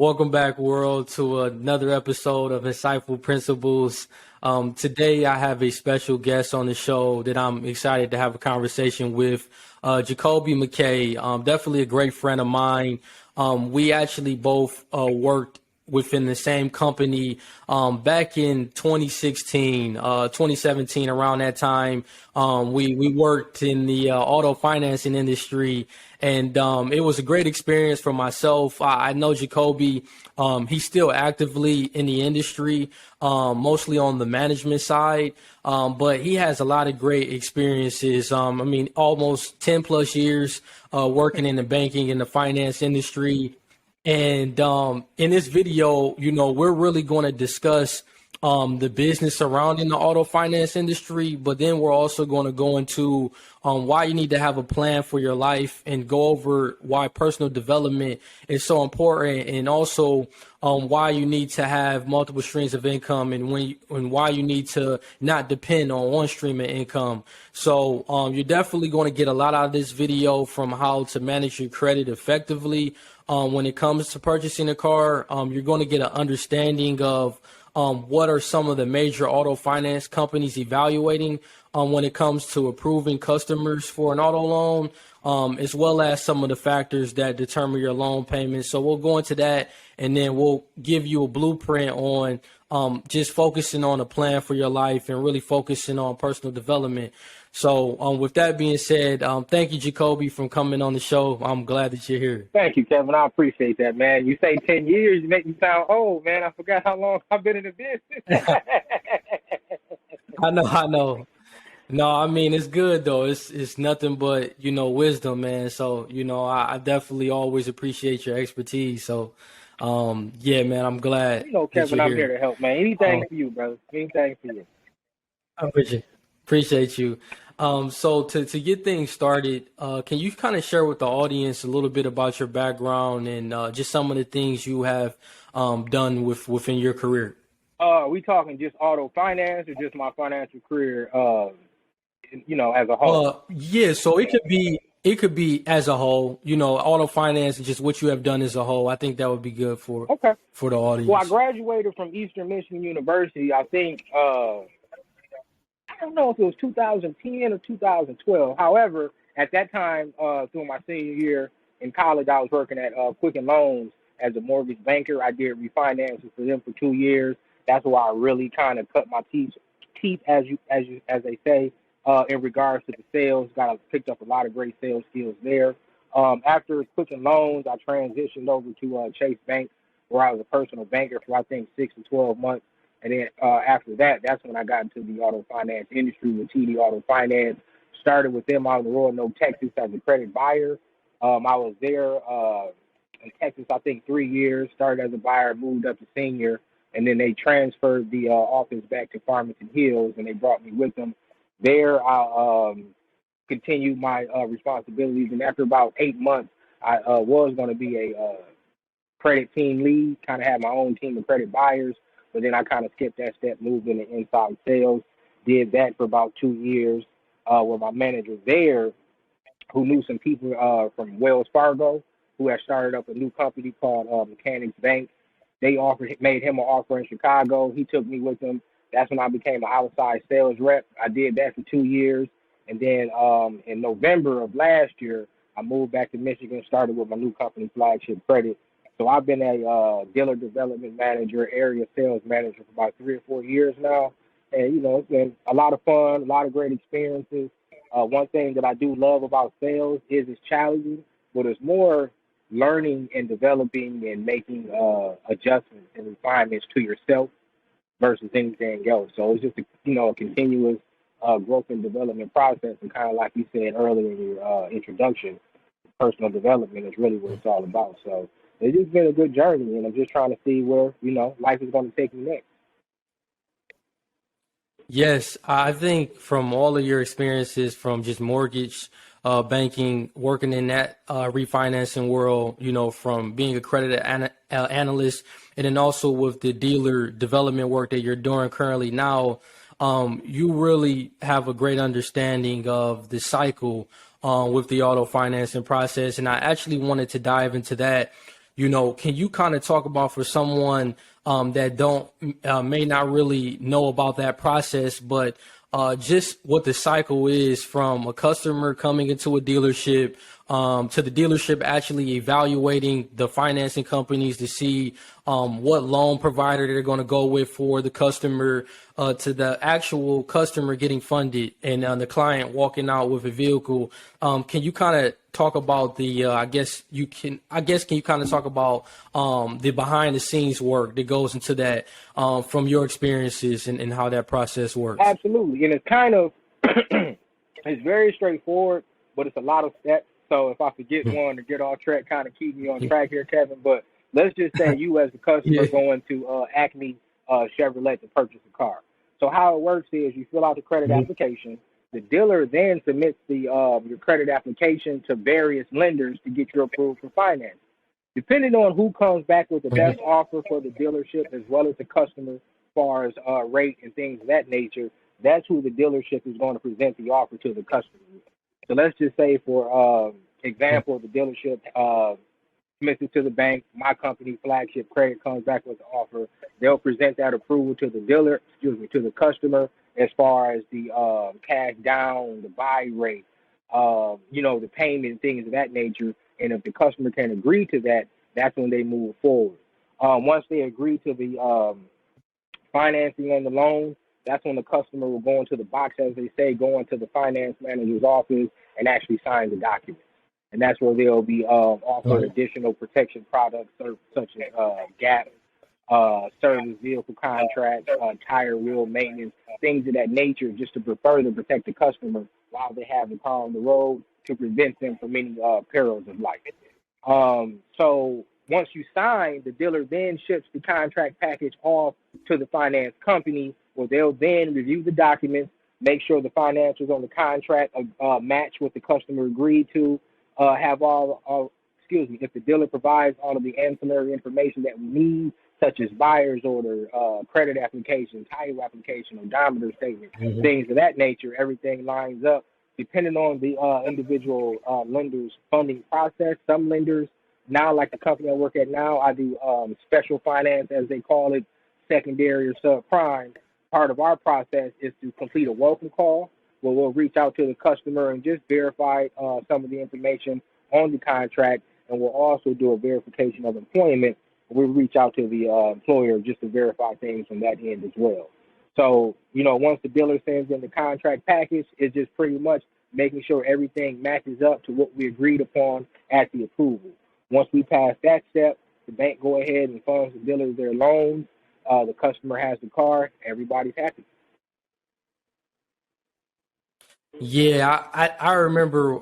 Welcome back, world, to another episode of Insightful Principles. Today, I have a special guest on the show that I'm excited to have a conversation with, Jakoby Mckaye. Definitely a great friend of mine. We actually both worked within the same company back in 2016, 2017, around that time. We worked in the auto financing industry, and it was a great experience for myself. I know Jakoby, he's still actively in the industry, mostly on the management side, but he has a lot of great experiences. Almost 10 plus years working in the banking and the finance industry. And in this video, we're really going to discuss the business surrounding the auto finance industry, but then we're also going to go into why you need to have a plan for your life and go over why personal development is so important, and also why you need to have multiple streams of income, and why you need to not depend on one stream of income. So you're definitely going to get a lot out of this video, from how to manage your credit effectively. When it comes to purchasing a car, you're going to get an understanding of what are some of the major auto finance companies evaluating when it comes to approving customers for an auto loan, as well as some of the factors that determine your loan payments. So we'll go into that, and then we'll give you a blueprint on just focusing on a plan for your life and really focusing on personal development. So with that being said, thank you, Jakoby, for coming on the show. I'm glad that you're here. Thank you, Kevin. I appreciate that, man. You say 10 years, you make me sound old, man. I forgot how long I've been in the business. I know. No, I mean, it's good though. It's nothing but, wisdom, man. So, I definitely always appreciate your expertise. So, yeah, man, I'm glad. Kevin, I'm here to help, man. Anything for you, brother. Anything for you. I appreciate you. So to get things started, can you kind of share with the audience a little bit about your background and just some of the things you have done within your career? We talking just auto finance or just my financial career, as a whole? Yeah, so it could be as a whole, auto finance and just what you have done as a whole. I think that would be good for the audience. Well, I graduated from Eastern Michigan University, I think, I don't know if it was 2010 or 2012. However, at that time, through my senior year in college, I was working at Quicken Loans as a mortgage banker. I did refinances for them for 2 years. That's why I really kind of cut my teeth, as they say, in regards to the sales. Picked up a lot of great sales skills there. After Quicken Loans, I transitioned over to Chase Bank, where I was a personal banker for I think 6 to 12 months. And then after that, that's when I got into the auto finance industry with TD Auto Finance. Started with them out in Roanoke, Texas, as a credit buyer. I was there in Texas, I think, 3 years. Started as a buyer, moved up to senior, and then they transferred the office back to Farmington Hills, and they brought me with them. There, I continued my responsibilities, and after about 8 months, I was going to be a credit team lead, kind of had my own team of credit buyers. But then I kind of skipped that step, moved into inside sales, did that for about 2 years, where my manager there, who knew some people from Wells Fargo, who had started up a new company called Mechanics Bank. They made him an offer in Chicago. He took me with them. That's when I became an outside sales rep. I did that for 2 years. And then in November of last year, I moved back to Michigan, started with my new company, Flagship Credit. So I've been a dealer development manager, area sales manager for about 3 or 4 years now. And, it's been a lot of fun, a lot of great experiences. One thing that I do love about sales is it's challenging, but it's more learning and developing and making adjustments and refinements to yourself versus anything else. So it's just a continuous growth and development process. And kind of like you said earlier in your introduction, personal development is really what it's all about. So it's just been a good journey, and I'm just trying to see where, life is going to take me next. Yes, I think from all of your experiences, from just mortgage banking, working in that refinancing world, from being a credit analyst, and then also with the dealer development work that you're doing currently now, you really have a great understanding of the cycle with the auto financing process. And I actually wanted to dive into that Can you kind of talk about for someone that don't may not really know about that process, but just what the cycle is from a customer coming into a dealership to the dealership actually evaluating the financing companies to see what loan provider they're going to go with for the customer, to the actual customer getting funded and the client walking out with a vehicle. Can you kind of talk about the can you kind of talk about the behind the scenes work that goes into that from your experiences and how that process works? Absolutely. And it's kind of, it's very straightforward, but it's a lot of steps. So if I forget one to get off track, kind of keep me on track here, Kevin. But let's just say you as a customer going to Acme Chevrolet to purchase a car. So how it works is you fill out the credit application. The dealer then submits your credit application to various lenders to get you approved for finance. Depending on who comes back with the best offer for the dealership as well as the customer, as far as rate and things of that nature, that's who the dealership is going to present the offer to the customer. So let's just say, for example, the dealership submits it to the bank. My company, Flagship Credit, comes back with the offer. They'll present that approval to to the customer, as far as the cash down, the buy rate, the payment, things of that nature. And if the customer can agree to that, that's when they move forward. Once they agree to the financing and the loan, that's when the customer will go into the box, as they say, go into the finance manager's office and actually sign the document. And that's where they'll be offered additional protection products such as GAP, service vehicle contracts, tire wheel maintenance, things of that nature, just to further protect the customer while they have the car on the road, to prevent them from any perils of life. So once you sign, the dealer then ships the contract package off to the finance company, where they'll then review the documents, make sure the financials on the contract match what the customer agreed to, if the dealer provides all of the ancillary information that we need, such as buyer's order, credit application, title application, odometer statement, things of that nature, everything lines up. Depending on the individual lender's funding process, some lenders, now like the company I work at now, I do special finance, as they call it, secondary or subprime. Part of our process is to complete a welcome call, where we'll reach out to the customer and just verify some of the information on the contract, and we'll also do a verification of employment. We'll reach out to the employer just to verify things from that end as well. So, once the dealer sends in the contract package, it's just pretty much making sure everything matches up to what we agreed upon at the approval. Once we pass that step, the bank go ahead and funds the dealer their loans. The customer has the car. Everybody's happy. Yeah, I remember,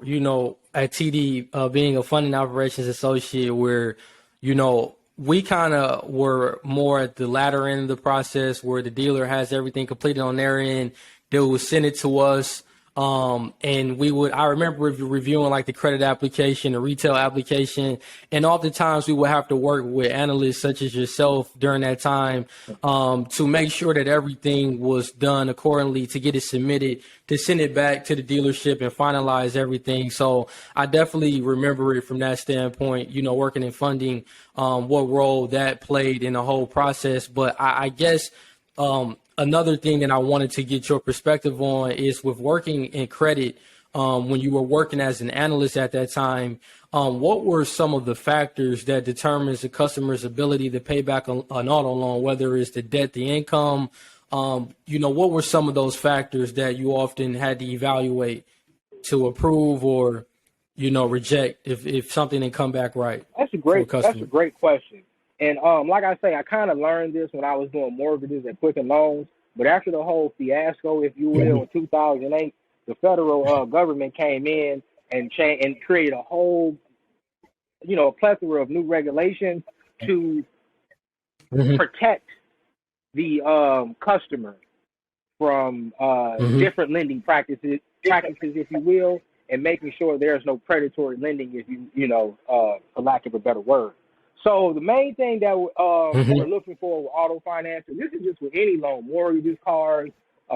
at TD being a funding operations associate where, we kind of were more at the latter end of the process, where the dealer has everything completed on their end. They would send it to us. And I remember reviewing like the credit application, the retail application, and oftentimes we would have to work with analysts such as yourself during that time to make sure that everything was done accordingly, to get it submitted, to send it back to the dealership and finalize everything. So I definitely remember it from that standpoint, working in funding, what role that played in the whole process. But I guess another thing that I wanted to get your perspective on is with working in credit, when you were working as an analyst at that time, what were some of the factors that determines the customer's ability to pay back an auto loan, whether it's the debt, the income? What were some of those factors that you often had to evaluate to approve or, reject if something didn't come back right? That's a great question. And like I say, I kind of learned this when I was doing mortgages at Quicken Loans. But after the whole fiasco, if you will, in 2008, the federal government came in and created a whole, a plethora of new regulations to protect the customer from different lending practices, if you will, and making sure there's no predatory lending, if for lack of a better word. So the main thing that we're looking for with auto finance, and this is just with any loan, mortgages, cars,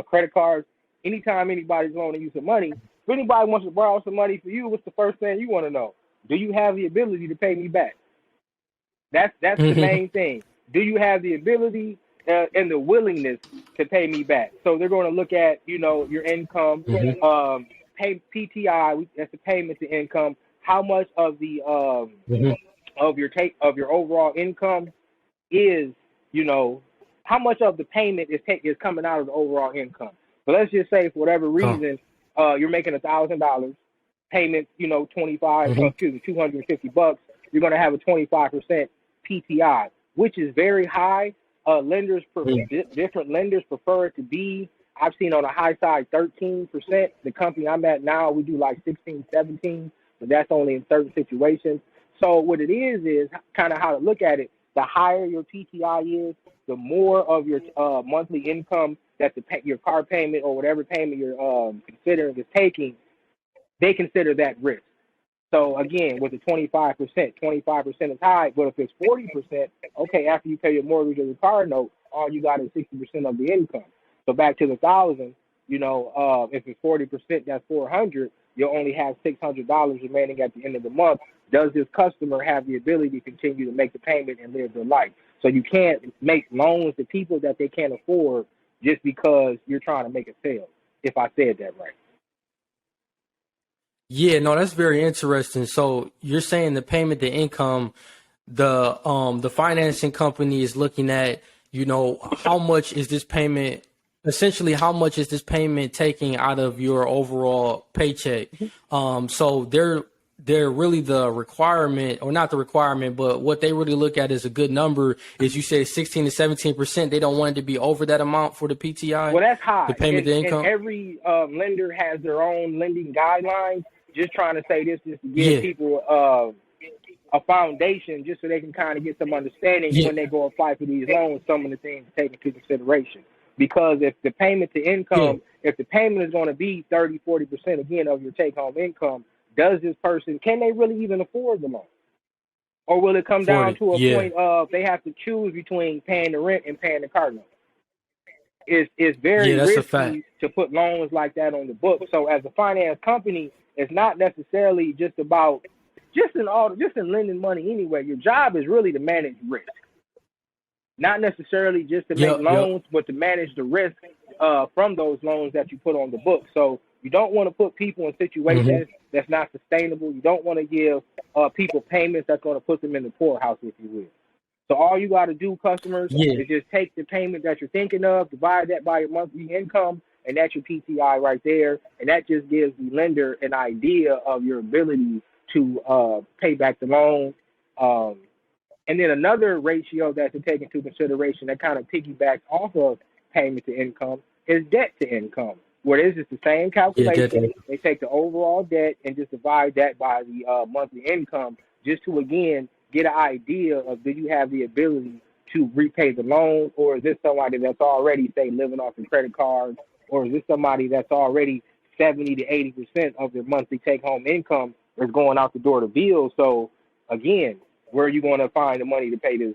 credit cards, anytime anybody's loaning you some money, if anybody wants to borrow some money for you, what's the first thing you want to know? Do you have the ability to pay me back? That's the Mm-hmm. main thing. Do you have the ability and the willingness to pay me back? So they're going to look at, your income, Mm-hmm. pay PTI. That's the payment to income. How much of the Mm-hmm. of your overall income is, how much of the payment is coming out of the overall income. But let's just say for whatever Come. reason, you're making $1,000 payment, 25, Mm-hmm. excuse me, $250. You're going to have a 25% PTI, which is very high. Different lenders prefer it to be. I've seen on the high side 13%. The company I'm at now, we do like 16, 17, but that's only in certain situations. So what it is kind of how to look at it. The higher your PTI is, the more of your monthly income that your car payment or whatever payment you're considering is taking, they consider that risk. So again, with the 25%, 25% is high, but if it's 40%, okay, after you pay your mortgage or your car note, all you got is 60% of the income. So back to the 1,000, if it's 40%, that's 400. You'll only have $600 remaining at the end of the month. Does this customer have the ability to continue to make the payment and live their life? So you can't make loans to people that they can't afford just because you're trying to make a sale, if I said that right. Yeah, no, that's very interesting. So you're saying the payment to income, the financing company is looking at, how much is this payment, essentially how much is this payment taking out of your overall paycheck? So they're really the requirement, or not the requirement, but what they really look at as a good number is, you said 16 to 17%. They don't want it to be over that amount for the PTI, Well, that's high. the payment to And income. every lender has their own lending guidelines. Just trying to say this just to give Yeah, people a foundation, just so they can kind of get some understanding yeah, when they go apply for these loans, some of the things to take into consideration. Because if the payment to yeah, income, if the payment is going to be 30, 40% again of your take home income, does this person, can they really even afford the loan? Or will it come for down it. to a Yeah, point of they have to choose between paying the rent and paying the car note? It's yeah, very that's a fact. risky to put loans like that on the book. So as a finance company, it's not necessarily just about just in lending money anyway. Your job is really to manage risk, not necessarily just to make Yep, yep. loans, but to manage the risk from those loans that you put on the book. So you don't want to put people in Hmm. situations that's not sustainable. You don't want to give people payments that's going to put them in the poorhouse, if you will. So all you got to do, customers, Yeah, is just take the payment that you're thinking of, divide that by your monthly income, and that's your PTI right there. And that just gives the lender an idea of your ability to pay back the loan. Um, and then another ratio that to take into consideration that kind of piggybacks off of payment to income is debt to income, where this is the same yeah, calculation. definitely. They take the overall debt and just divide that by the monthly income, just to again get an idea of, do you have the ability to repay the loan, or is this somebody that's already, say, living off the credit cards, or is this somebody that's already 70 to 80% of their monthly take home income is going out the door to bills? So again, where are you going to find the money to pay this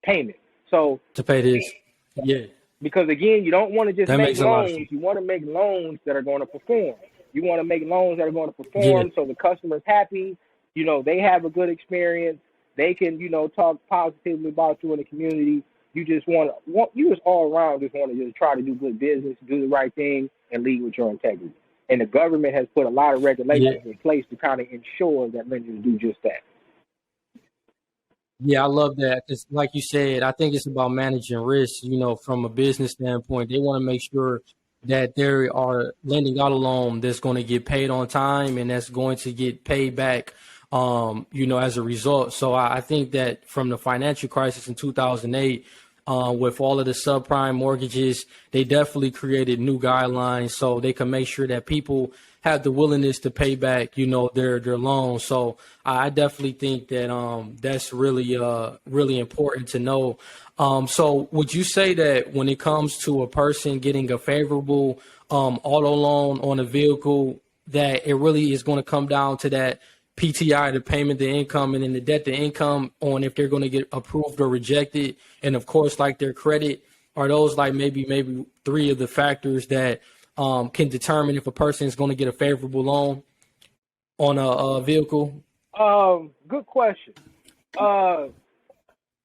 payment? So, To pay this. Yeah, because again, you don't want to just that make makes a lot of loans. sense. You want to make loans that are going to perform. You want to make loans that are going to Yeah, perform so the customer's happy. They have a good experience. They can, talk positively about you in the community. You just you just all around just want to just try to do good business, do the right thing, and lead with your integrity. And the government has put a lot of yeah. regulations in place to kind of ensure that lenders do just that. Yeah, I love that. It's like you said, I think it's about managing risk, from a business standpoint. They want to make sure that they are lending out a loan that's going to get paid on time and that's going to get paid back, as a result. So I think that from the financial crisis in 2008, with all of the subprime mortgages, they definitely created new guidelines so they can make sure that people have the willingness to pay back, their loans. So I definitely think that that's really important to know. So would you say that when it comes to a person getting a favorable auto loan on a vehicle, that it really is going to come down to that PTI, the payment to income, and then the debt to income on if they're going to get approved or rejected, and of course, like their credit? Are those like maybe three of the factors that can determine if a person is going to get a favorable loan on a vehicle? Good question. Uh,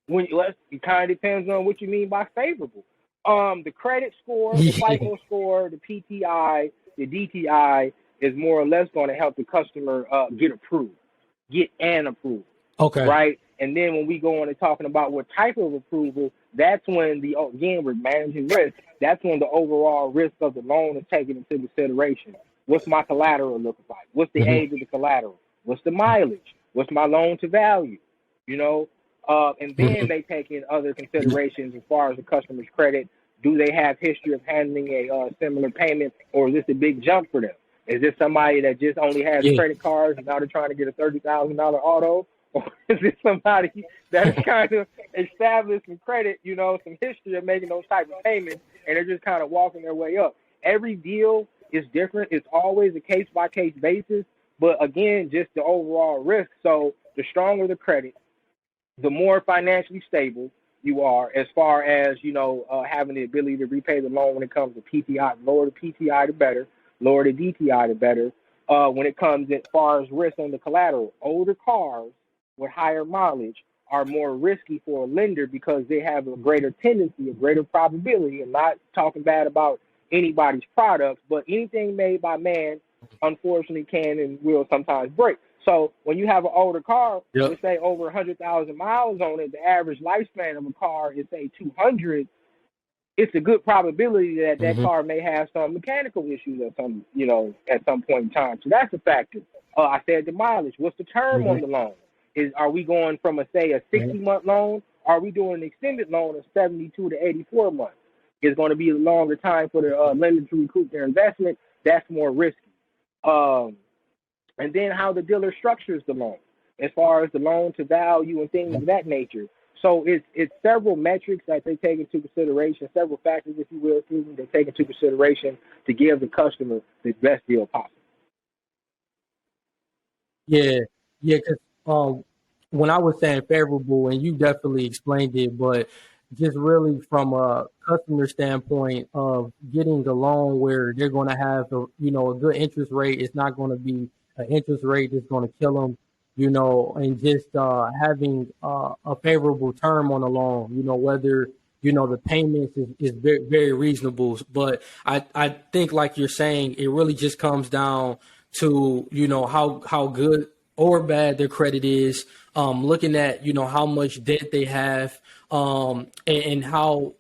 It kind of depends on what you mean by favorable. The credit score, the Yeah. FICO score, the PTI, the DTI is more or less going to help the customer get approved, get an approval, Okay. right? And then when we go on and talking about what type of approval, that's when again, we're managing risk. That's when the overall risk of the loan is taken into consideration. What's my collateral look like? What's the Hmm. age of the collateral? What's the mileage? What's my loan to value? You know, and then Hmm. they take in other considerations as far as the customer's credit. Do they have history of handling a similar payment, or is this a big jump for them? Is this somebody that just only has Yeah. credit cards and now they're trying to get a $30,000 auto? Or is it somebody that is kind of established some credit, some history of making those type of payments, and they're just kind of walking their way up? Every deal is different. It's always a case-by-case basis, but again, just the overall risk. So the stronger the credit, the more financially stable you are as far as, having the ability to repay the loan when it comes to PTI. Lower the PTI, the better. Lower the DTI, the better. When it comes as far as risk on the collateral, older cars with higher mileage are more risky for a lender because they have a greater tendency, a greater probability. I'm not talking bad about anybody's products, but anything made by man, unfortunately, can and will sometimes break. So when you have an older car Yep. with, say, over 100,000 miles on it, the average lifespan of a car is, say, 200. It's a good probability that that Hmm. car may have some mechanical issues at some point in time. So that's a factor. I said the mileage. What's the term Hmm. on the loan? Are we going from a 60-month loan? Are we doing an extended loan of 72 to 84 months? It's going to be a longer time for the lender to recoup their investment. That's more risky. Um, and then how the dealer structures the loan as far as the loan to value and things of that nature. So it's several metrics that they take into consideration, several factors, if you will, they take into consideration to give the customer the best deal possible. Yeah. Yeah. Because when I was saying favorable, and you definitely explained it, but just really from a customer standpoint of getting a loan where they're going to have a good interest rate. It's not going to be an interest rate that's going to kill them, and just having a favorable term on the loan, whether the payments is very, very reasonable. But I think, like you're saying, it really just comes down to how good or bad their credit is, looking at how much debt they have, and how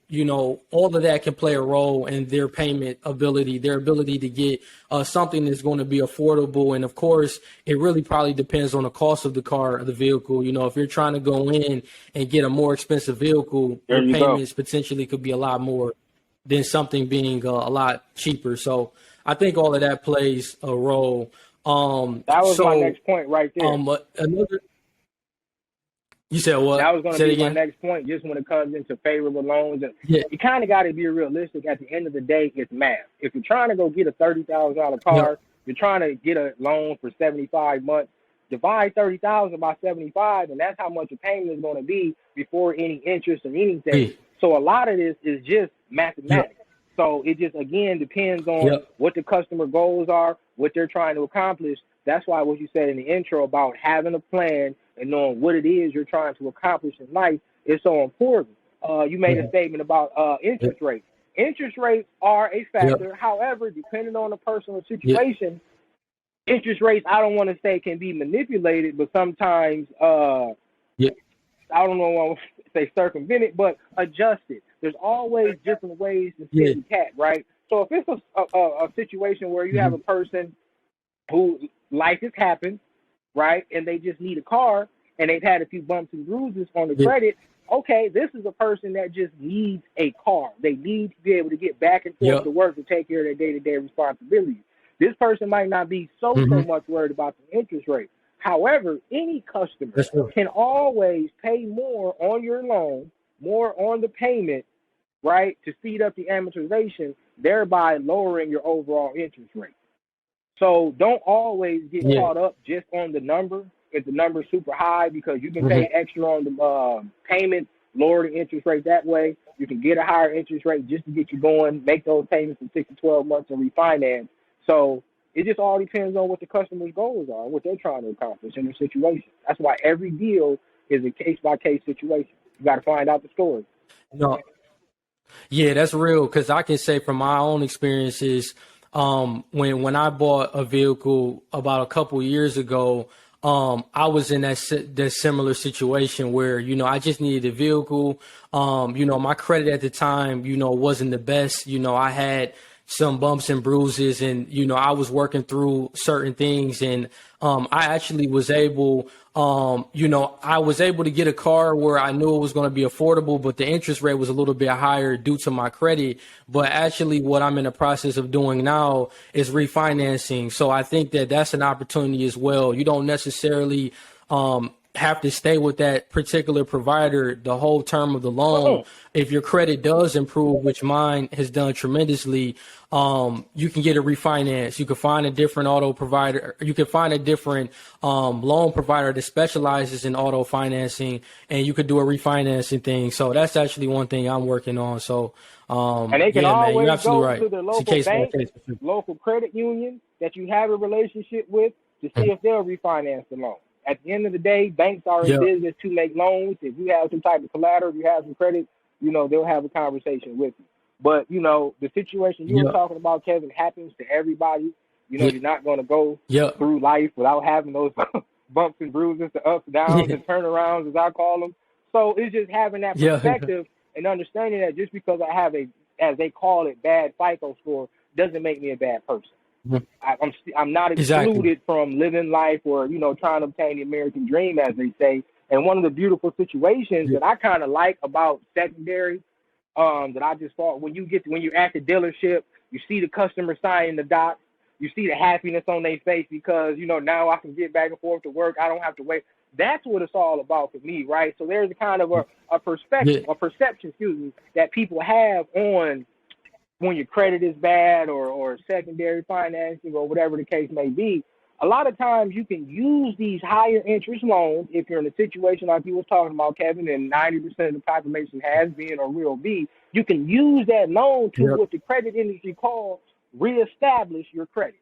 all of that can play a role in their payment ability, their ability to get something that's going to be affordable. And of course, it really probably depends on the cost of the car or the vehicle. If you're trying to go in and get a more expensive vehicle, There your you go. payments potentially could be a lot more than something being a lot cheaper. So I think all of that plays a role. That was my So next point right there. another, you said what? That was going to Say it be my again. next point, just when it comes into favorable loans. And Yeah. you kind of got to be realistic. At the end of the day, it's math. If you're trying to go get a $30,000 Yep. car, you're trying to get a loan for 75 months. Divide 30,000 by 75, and that's how much your payment is going to be before any interest or anything. Yeah. So a lot of this is just Yep. mathematics. So it just again depends on Yep. what the customer goals are, what they're trying to accomplish. That's why what you said in the intro about having a plan and knowing what it is you're trying to accomplish in life is so important. You made a Mhm. statement about Yep. interest rates. Interest rates are a Yep. factor. However, depending on the personal Yep. situation, interest rates, I don't want to say can be manipulated, but sometimes Yep. I don't know what to say circumvented, but adjusted. There's always different ways to Yeah. skin the cat, right? So if it's a situation where you have a Hmm. person who life has happened, right, and they just need a car and they've had a few bumps and bruises on the Yeah. credit, okay, this is a person that just needs a car. They need to be able to get back and forth Yep. to work to take care of their day-to-day responsibilities. This person might not be so Hmm. much worried about the interest rate. However, any customer That's true. can always pay more on your loan, more on the payment, right, to speed up the amortization, thereby lowering your overall interest rate. So don't always get Yeah. caught up just on the number. If the number's super high, because you can Hmm. pay extra on the payment, lower the interest rate that way. You can get a higher interest rate just to get you going, make those payments in 6 to 12 months and refinance. So it just all depends on what the customer's goals are, what they're trying to accomplish in their situation. That's why every deal is a case-by-case situation. You got to find out the story. No, yeah, that's real. Because I can say from my own experiences, when I bought a vehicle about a couple years ago, I was in that similar situation where I just needed a vehicle. My credit at the time wasn't the best. I had some bumps and bruises, and I was working through certain things, and I actually was able. I was able to get a car where I knew it was going to be affordable, but the interest rate was a little bit higher due to my credit. But actually, what I'm in the process of doing now is refinancing. So I think that that's an opportunity as well. You don't necessarily have to stay with that particular provider the whole term of the loan. If your credit does improve, which mine has done tremendously, you can get a refinance. You can find a different auto provider. You can find a different loan provider that specializes in auto financing, and you could do a refinancing thing. So that's actually one thing I'm working on. So And they can yeah, man, you're always absolutely go right. to the It's a local case by bank, case. local credit union that you have a relationship with to see if they'll refinance the loan. At the end of the day, banks are in Yeah, business to make loans. If you have some type of collateral, if you have some credit, they'll have a conversation with you. But, the situation you were yeah, talking about, Kevin, happens to everybody. yeah, You're not going to go yeah, through life without having those bumps and bruises, the ups, downs, yeah, and turnarounds, as I call them. So it's just having that yeah, perspective and understanding that just because I have as they call it, bad FICO score doesn't make me a bad person. I'm not exactly. excluded from living life or trying to obtain the American dream, as they say. And one of the beautiful situations Yeah, that I kind of like about secondary, that I just thought when you're at the dealership, you see the customer signing the docs, you see the happiness on their face because now I can get back and forth to work. I don't have to wait. That's what it's all about for me, right? So there's a kind of a yeah, perception, that people have on when your credit is bad or secondary financing or whatever the case may be. A lot of times you can use these higher interest loans if you're in a situation like you was talking about, Kevin, and 90% of the population has been or will be. You can use that loan to yeah, what the credit industry calls reestablish your credit.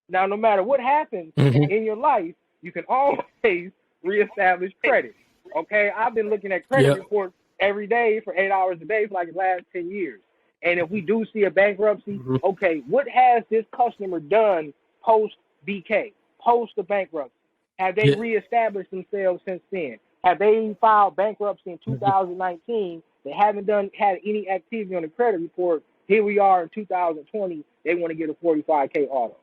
Now, no matter what happens hmm in your life, you can always reestablish credit. Okay, I've been looking at credit yeah, reports every day for 8 hours a day for like the last 10 years. And if we do see a bankruptcy, hmm okay, what has this customer done post BK, post the bankruptcy? Have they yeah, reestablished themselves since then? Have they filed bankruptcy in hmm 2019? They haven't had any activity on the credit report. Here we are in 2020. They want to get a 45K auto.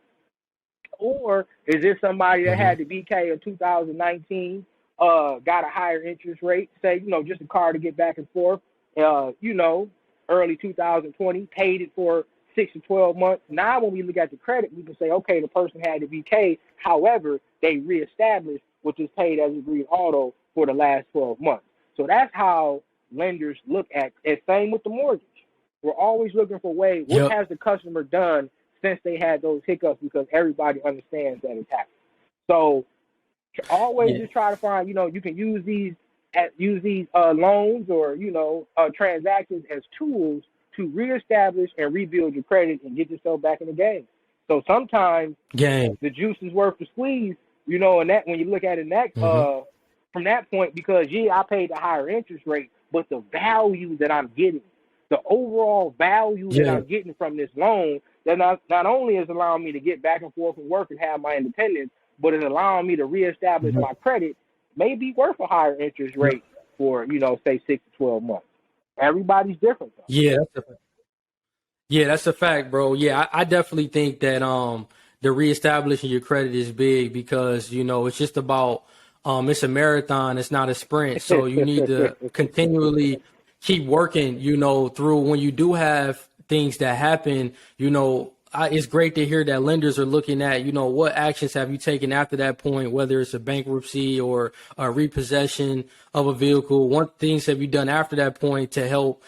Or is this somebody that hmm had the BK in 2019, got a higher interest rate, say, just a car to get back and forth, early 2020, paid it for 6 to 12 months. Now, when we look at the credit, we can say, okay, the person had the BK. However, they reestablished, which is paid as agreed auto for the last 12 months. So that's how lenders look at it. Same with the mortgage. We're always looking for ways, what yeah, has the customer done since they had those hiccups, because everybody understands that it's happening. So always yeah, just try to find, you can use these loans or transactions as tools to reestablish and rebuild your credit and get yourself back in the game. So sometimes game. the juice is worth the squeeze, and that when you look at it Hmm from that point, because I paid a higher interest rate, but the value that I'm getting, the overall value that Yeah, I'm getting from this loan, that not only is allowing me to get back and forth and work and have my independence, but it's allowing me to reestablish hmm my credit, may be worth a higher interest yeah, rate for, say 6 to 12 months. Everybody's different though. yeah. That's a fact, bro. Yeah, I definitely think that the reestablishing your credit is big because it's just about it's a marathon, it's not a sprint. So you need to continually keep working, through when you do have things that happen, it's great to hear that lenders are looking at, what actions have you taken after that point, whether it's a bankruptcy or a repossession of a vehicle. What things have you done after that point to help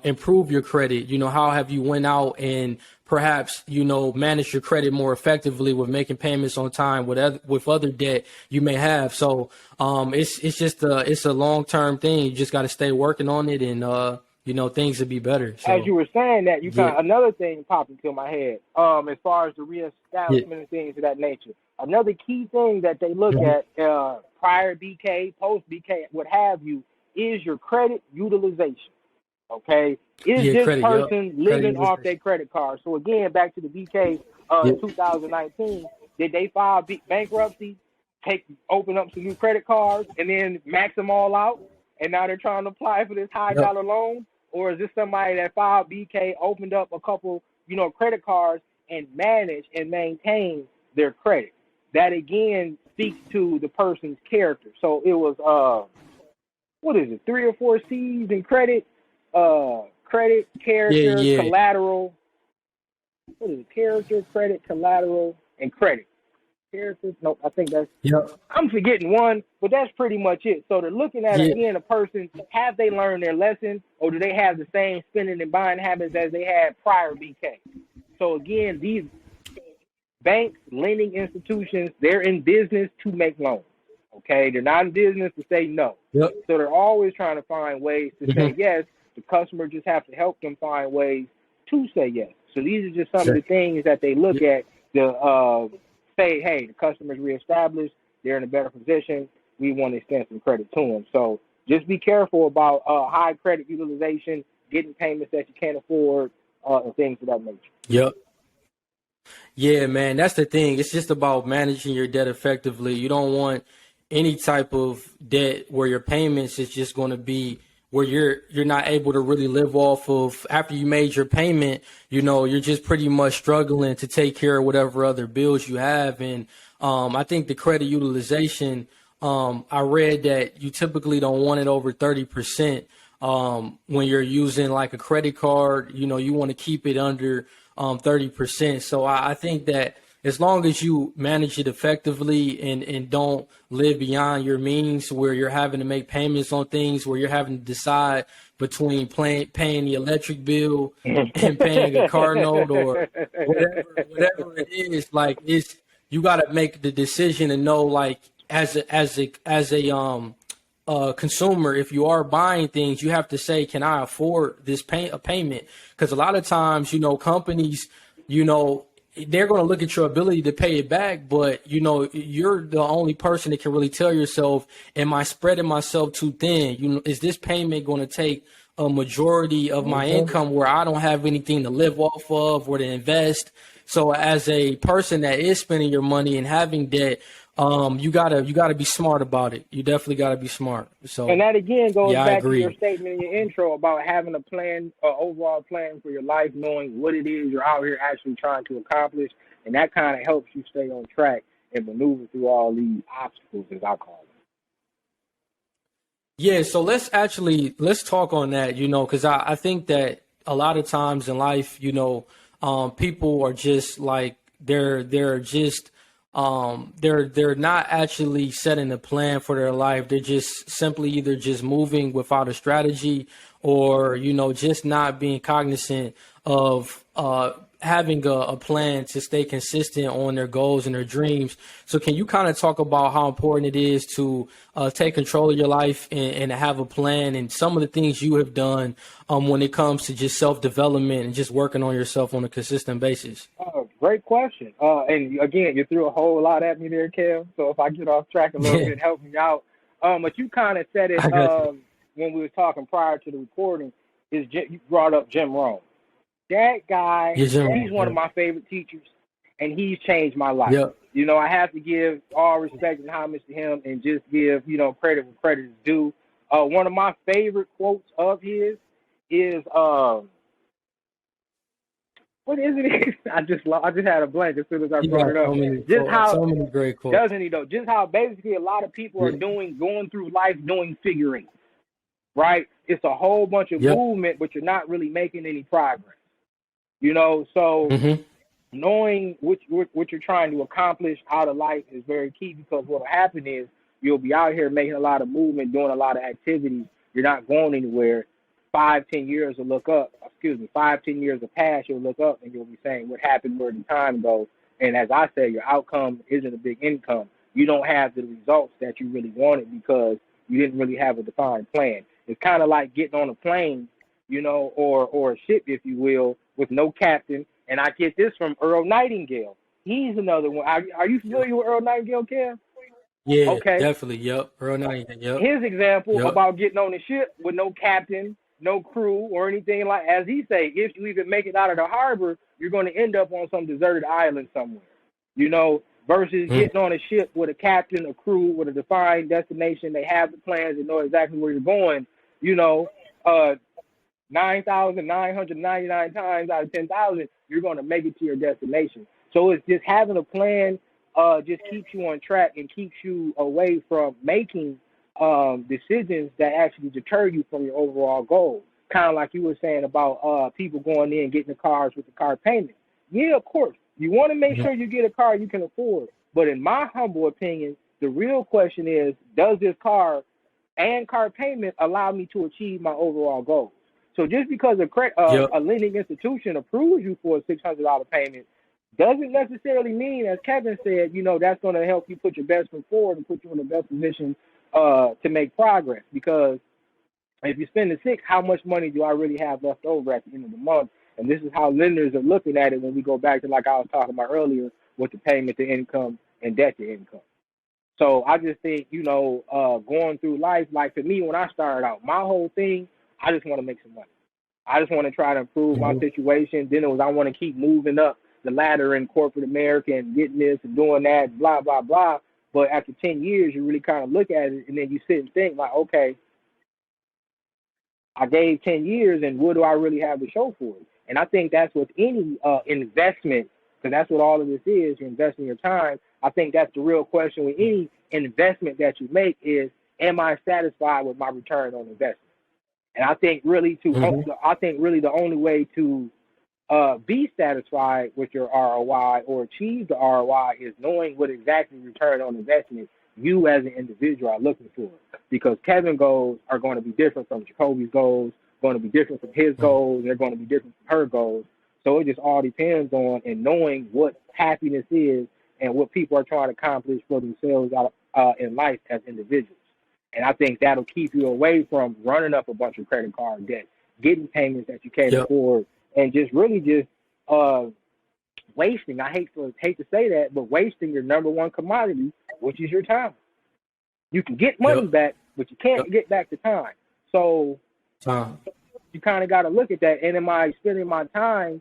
improve your credit? How have you went out and perhaps, manage your credit more effectively with making payments on time with other debt you may have. So it's just it's a long-term thing. You just got to stay working on it and things will be better. As So you were saying that, you yeah, kind of, another thing popped into my head, as far as the yeah, reestablishment and things of that nature. Another key thing that they look mhm, at, prior BK, post BK, what have you, is your credit utilization. Okay, is Yeah, this credit. Yep. person Credit living off their utilization. credit card? So again, back to the BK in Yep. 2019, did they file bankruptcy, open up some new credit cards, and then max them all out, and now they're trying to apply for this high Yep. dollar loan? Or is this somebody that filed BK, opened up a couple, credit cards and managed and maintained their credit? That again speaks to the person's character. So it was what is it, 3 or 4 C's in credit? Credit, Yeah. character, Yeah. collateral. What is it? Character, credit, collateral, and credit. Character? Nope, I think that's, Yep. I'm forgetting one, but that's pretty much it. So they're looking at, Yeah. again, a person, have they learned their lesson, or do they have the same spending and buying habits as they had prior BK? So again, these banks, lending institutions, they're in business to make loans. Okay, they're not in business to say no. Yep. So they're always trying to find ways to say Mm-hmm. yes. The customer just have to help them find ways to say yes. So these are just some of the things that they look at to say, hey, the customer's reestablished, they're in a better position, we want to extend some credit to them. So just be careful about high credit utilization, getting payments that you can't afford, and things of that nature. Yep. Yeah, man, that's the thing. It's just about managing your debt effectively. You don't want any type of debt where your payments is just going to be where you're not able to really live off of after you made your payment. You're just pretty much struggling to take care of whatever other bills you have. And I think the credit utilization, I read that you typically don't want it over 30%. When you're using like a credit card, you want to keep it under 30%. So I think that as long as you manage it effectively and don't live beyond your means where you're having to make payments on things, where you're having to decide between paying the electric bill and paying a car note or whatever it is, like you got to make the decision and know, like, as a consumer, if you are buying things, you have to say, can I afford this payment? Because a lot of times, companies, they're going to look at your ability to pay it back, but you're the only person that can really tell yourself, am I spreading myself too thin? Is this payment going to take a majority of my income where I don't have anything to live off of or to invest? So as a person that is spending your money and having debt, you gotta be smart about it. You definitely gotta be smart. So, and that again goes yeah, I back to your agree. statement in your intro about having a plan, overall plan for your life, knowing what it is you're out here actually trying to accomplish, and that kind of helps you stay on track and maneuver through all these obstacles, as I call them. Yeah, so let's talk on that, because I think that a lot of times in life, people are just like they're just they're not actually setting a plan for their life. They're just simply either just moving without a strategy or, just not being cognizant of having a plan to stay consistent on their goals and their dreams. So can you kind of talk about how important it is to take control of your life and have a plan and some of the things you have done when it comes to just self-development and just working on yourself on a consistent basis? Great question. And again, you threw a whole lot at me there, Kev. So if I get off track a little bit, help me out. But you kind of said it when we were talking prior to the recording. You brought up Jim Rohn. That guy, he's one of my favorite teachers, and he's changed my life. Yep. I have to give all respect and homage to him and just give, credit where credit is due. One of my favorite quotes of his is, what is it? I just had a blank as soon as I brought it up. So many great quotes. Doesn't he though? Just how basically a lot of people are going through life doing figure eight, right? It's a whole bunch of movement, but you're not really making any progress. So knowing what you're trying to accomplish out of life is very key, because what will happen is you'll be out here making a lot of movement, doing a lot of activities. You're not going anywhere. 5-10 years will look up. 5-10 years will pass. You'll look up and you'll be saying, what happened? Where did time go? And as I say, your outcome isn't a big income. You don't have the results that you really wanted because you didn't really have a defined plan. It's kind of like getting on a plane, or a ship, if you will, with no captain. And I get this from Earl Nightingale. He's another one. Are you familiar with Earl Nightingale, Cam? Yeah, Okay. definitely. Yep. Earl 90. Yep. His example Yep. about getting on the ship with no captain, no crew, or anything like, as he say, if you even make it out of the harbor, you're going to end up on some deserted island somewhere, you know, versus Mm. getting on a ship with a captain, a crew, with a defined destination. They have the plans and know exactly where you're going, you know, 9,999 times out of 10,000, you're going to make it to your destination. So it's just having a plan, just keeps you on track and keeps you away from making decisions that actually deter you from your overall goal. Kind of like you were saying about people going in and getting the cars with the car payment. Yeah, of course. You want to make sure you get a car you can afford. But in my humble opinion, the real question is, does this car and car payment allow me to achieve my overall goals? So just because Yep. a lending institution approves you for a $600 payment doesn't necessarily mean, as Kevin said, you know, that's going to help you put your best foot forward and put you in the best position to make progress. Because if you spend the six, how much money do I really have left over at the end of the month? And this is how lenders are looking at it when we go back to, like I was talking about earlier, with the payment to income and debt to income. So I just think, you know, going through life, like for me, when I started out, my whole thing, I just want to make some money. I just want to try to improve my situation. Then it was, I want to keep moving up the ladder in corporate America and getting this and doing that, blah, blah, blah. But after 10 years, you really kind of look at it and then you sit and think like, okay, I gave 10 years and what do I really have to show for it? And I think that's with any investment, because that's what all of this is. You're investing your time. I think that's the real question with any investment that you make is, am I satisfied with my return on investment? And I think really the only way to be satisfied with your ROI or achieve the ROI is knowing what exactly return on investment you as an individual are looking for. Because Kevin's goals are going to be different from Jakoby's goals, going to be different from his goals, they're going to be different from her goals. So it just all depends on and knowing what happiness is and what people are trying to accomplish for themselves in life as individuals. And I think that'll keep you away from running up a bunch of credit card debt, getting payments that you can't afford, and just really just wasting. I hate to say that, but wasting your number one commodity, which is your time. You can get money back, but you can't get back the time. So you kind of got to look at that. And am I spending my time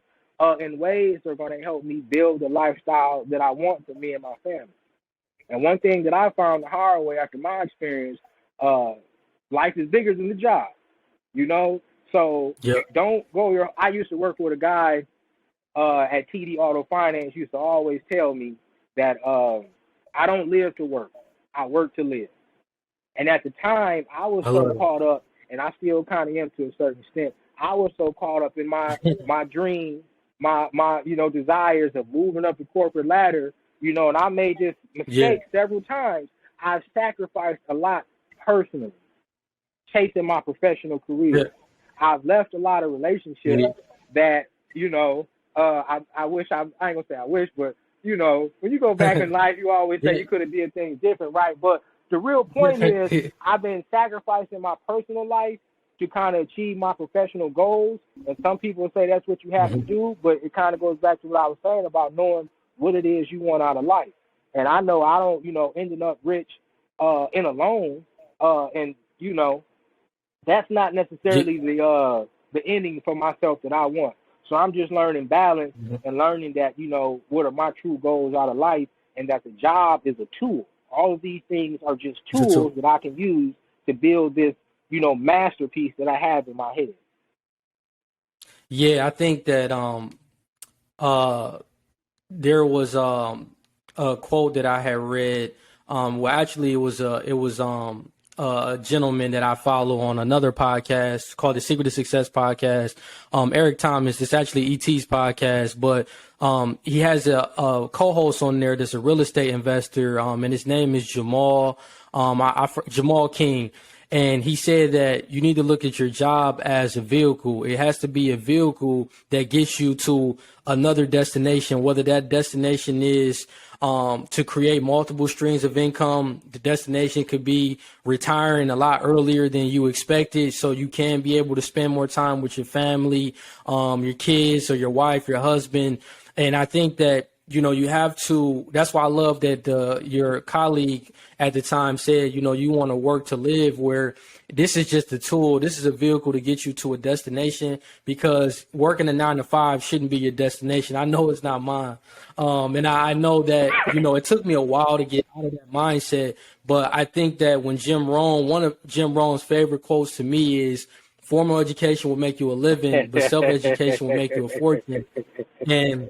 in ways that are going to help me build the lifestyle that I want for me and my family? And one thing that I found the hard way after my experience, life is bigger than the job, you know? So don't go I used to work with a guy at TD Auto Finance, used to always tell me that I don't live to work. I work to live. And at the time, I was so caught up, and I still kind of am to a certain extent, I was so caught up in my dream, my you know, desires of moving up the corporate ladder, you know, and I made this mistake several times. I've sacrificed a lot personally, chasing my professional career. I've left a lot of relationships that, you know, I wish, I ain't gonna say I wish, but, you know, when you go back in life, you always say you could have did things different, right? But the real point is I've been sacrificing my personal life to kind of achieve my professional goals. And some people say that's what you have to do, but it kind of goes back to what I was saying about knowing what it is you want out of life. And I know I don't, you know, ending up rich in a loan, and, you know, that's not necessarily the ending for myself that I want. So I'm just learning balance and learning that, you know, what are my true goals out of life, and that the job is a tool. All of these things are just tools that I can use to build this, you know, masterpiece that I have in my head. Yeah, I think that there was a quote that I had read. Well, actually, it was a gentleman that I follow on another podcast called the Secret to Success podcast. Eric Thomas. It's actually ET's podcast, but he has a co-host on there that's a real estate investor, and his name is Jamal Jamal King. And he said that you need to look at your job as a vehicle. It has to be a vehicle that gets you to another destination, whether that destination is to create multiple streams of income. The destination could be retiring a lot earlier than you expected, so you can be able to spend more time with your family, your kids or your wife, your husband. And I think that you have to. That's why I love that your colleague at the time said, you want to work to live, where this is just a tool. This is a vehicle to get you to a destination, because working a 9 to 5 shouldn't be your destination. I know it's not mine. And I know that, it took me a while to get out of that mindset. But I think that when one of Jim Rohn's favorite quotes to me is, formal education will make you a living, but self-education will make you a fortune. And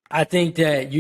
I think that,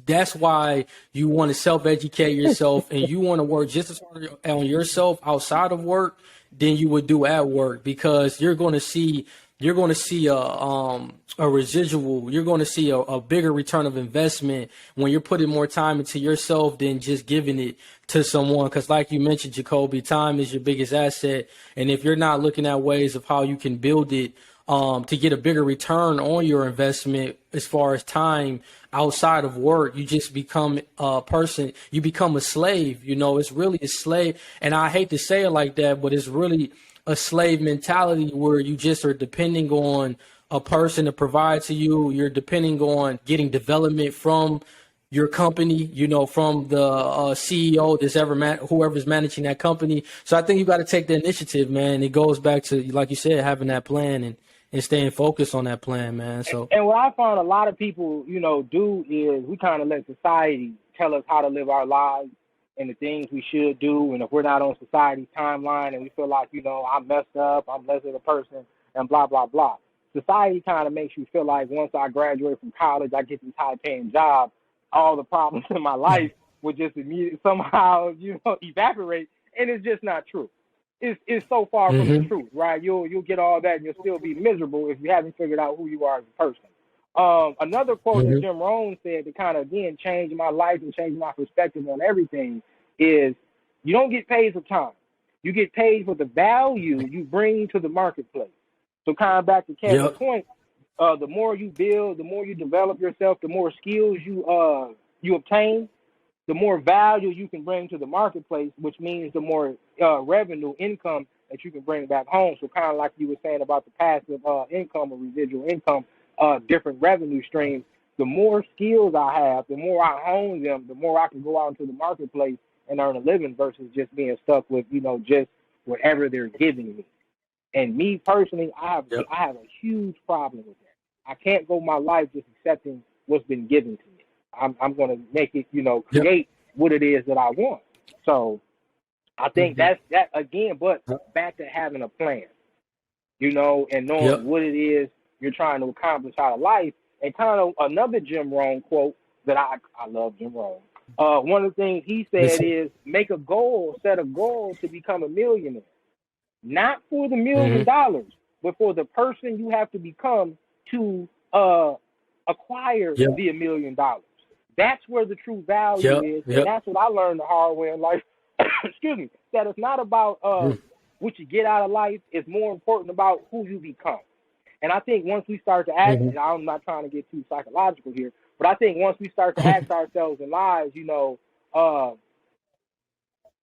that's why you want to self-educate yourself, and you want to work just as hard on yourself outside of work than you would do at work, because you're going to see a residual. You're going to see a bigger return of investment when you're putting more time into yourself than just giving it to someone. Because like you mentioned, Jakoby, time is your biggest asset. And if you're not looking at ways of how you can build it to get a bigger return on your investment as far as time outside of work, you just become a person. You become a slave. It's really a slave. And I hate to say it like that, but it's really a slave mentality where you just are depending on a person to provide to you. You're depending on getting development from your company, from the CEO whoever's managing that company. So I think you got to take the initiative, man. It goes back to, like you said, having that plan and staying focused on that plan, man. So, and what I found a lot of people, do is we kind of let society tell us how to live our lives and the things we should do. And if we're not on society's timeline and we feel like, I'm messed up, I'm less of a person, and blah, blah, blah. Society kind of makes you feel like once I graduate from college, I get this high-paying job, all the problems in my life would just immediately somehow, evaporate. And it's just not true. It's so far from the truth, right? You'll get all that and you'll still be miserable if you haven't figured out who you are as a person. Another quote that Jim Rohn said to kind of, again, change my life and change my perspective on everything is, you don't get paid for time. You get paid for the value you bring to the marketplace. So kind of back to Kevin's point, the more you build, the more you develop yourself, the more skills you obtain, the more value you can bring to the marketplace, which means the more revenue, income that you can bring back home. So kind of like you were saying about the passive income or residual income, different revenue streams, the more skills I have, the more I hone them, the more I can go out into the marketplace and earn a living versus just being stuck with, just whatever they're giving me. And me personally, I have a huge problem with that. I can't go my life just accepting what's been given to me. I'm going to make it, create what it is that I want. So I think that's that again, but back to having a plan, and knowing what it is you're trying to accomplish out of life. And kind of another Jim Rohn quote that I love Jim Rohn. One of the things he said is make a goal, set a goal to become a millionaire, not for the $1 million, but for the person you have to become to acquire the $1 million. That's where the true value is. And that's what I learned the hard way in life. Excuse me. That it's not about what you get out of life. It's more important about who you become. And I think once we start to ask, and I'm not trying to get too psychological here, but I think once we start to ask ourselves in lives, well,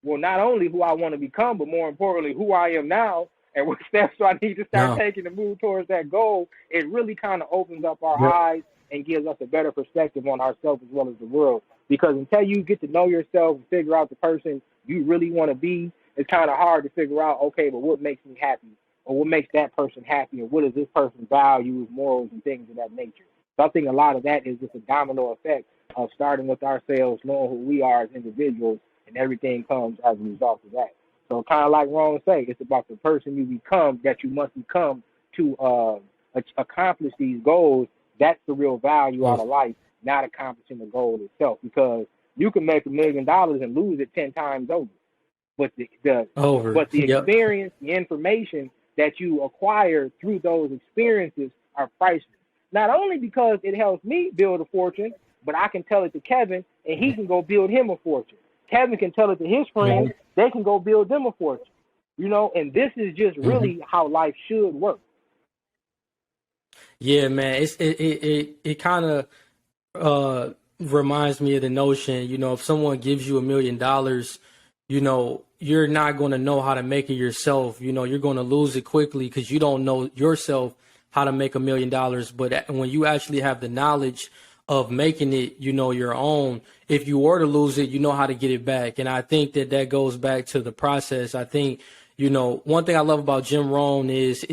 not only who I want to become, but more importantly, who I am now and what steps do I need to start taking to move towards that goal, it really kind of opens up our eyes and gives us a better perspective on ourselves as well as the world. Because until you get to know yourself and figure out the person you really want to be, it's kind of hard to figure out, okay, but what makes me happy? Or what makes that person happy? Or what is this person's values, morals, and things of that nature? So I think a lot of that is just a domino effect of starting with ourselves, knowing who we are as individuals, and everything comes as a result of that. So kind of like Rohn say, it's about the person you become, that you must become to accomplish these goals. That's the real value out of life, not accomplishing the goal itself. Because you can make $1 million and lose it 10 times over. But the experience, the information that you acquire through those experiences are priceless. Not only because it helps me build a fortune, but I can tell it to Kevin and he can go build him a fortune. Kevin can tell it to his friends, they can go build them a fortune. And this is just really how life should work. Yeah, man. It kind of reminds me of the notion, if someone gives you $1 million, you're not going to know how to make it yourself. You're going to lose it quickly because you don't know yourself how to make $1 million. But when you actually have the knowledge of making it, your own. If you were to lose it, you know how to get it back. And I think that goes back to the process. I think, one thing I love about Jim Rohn is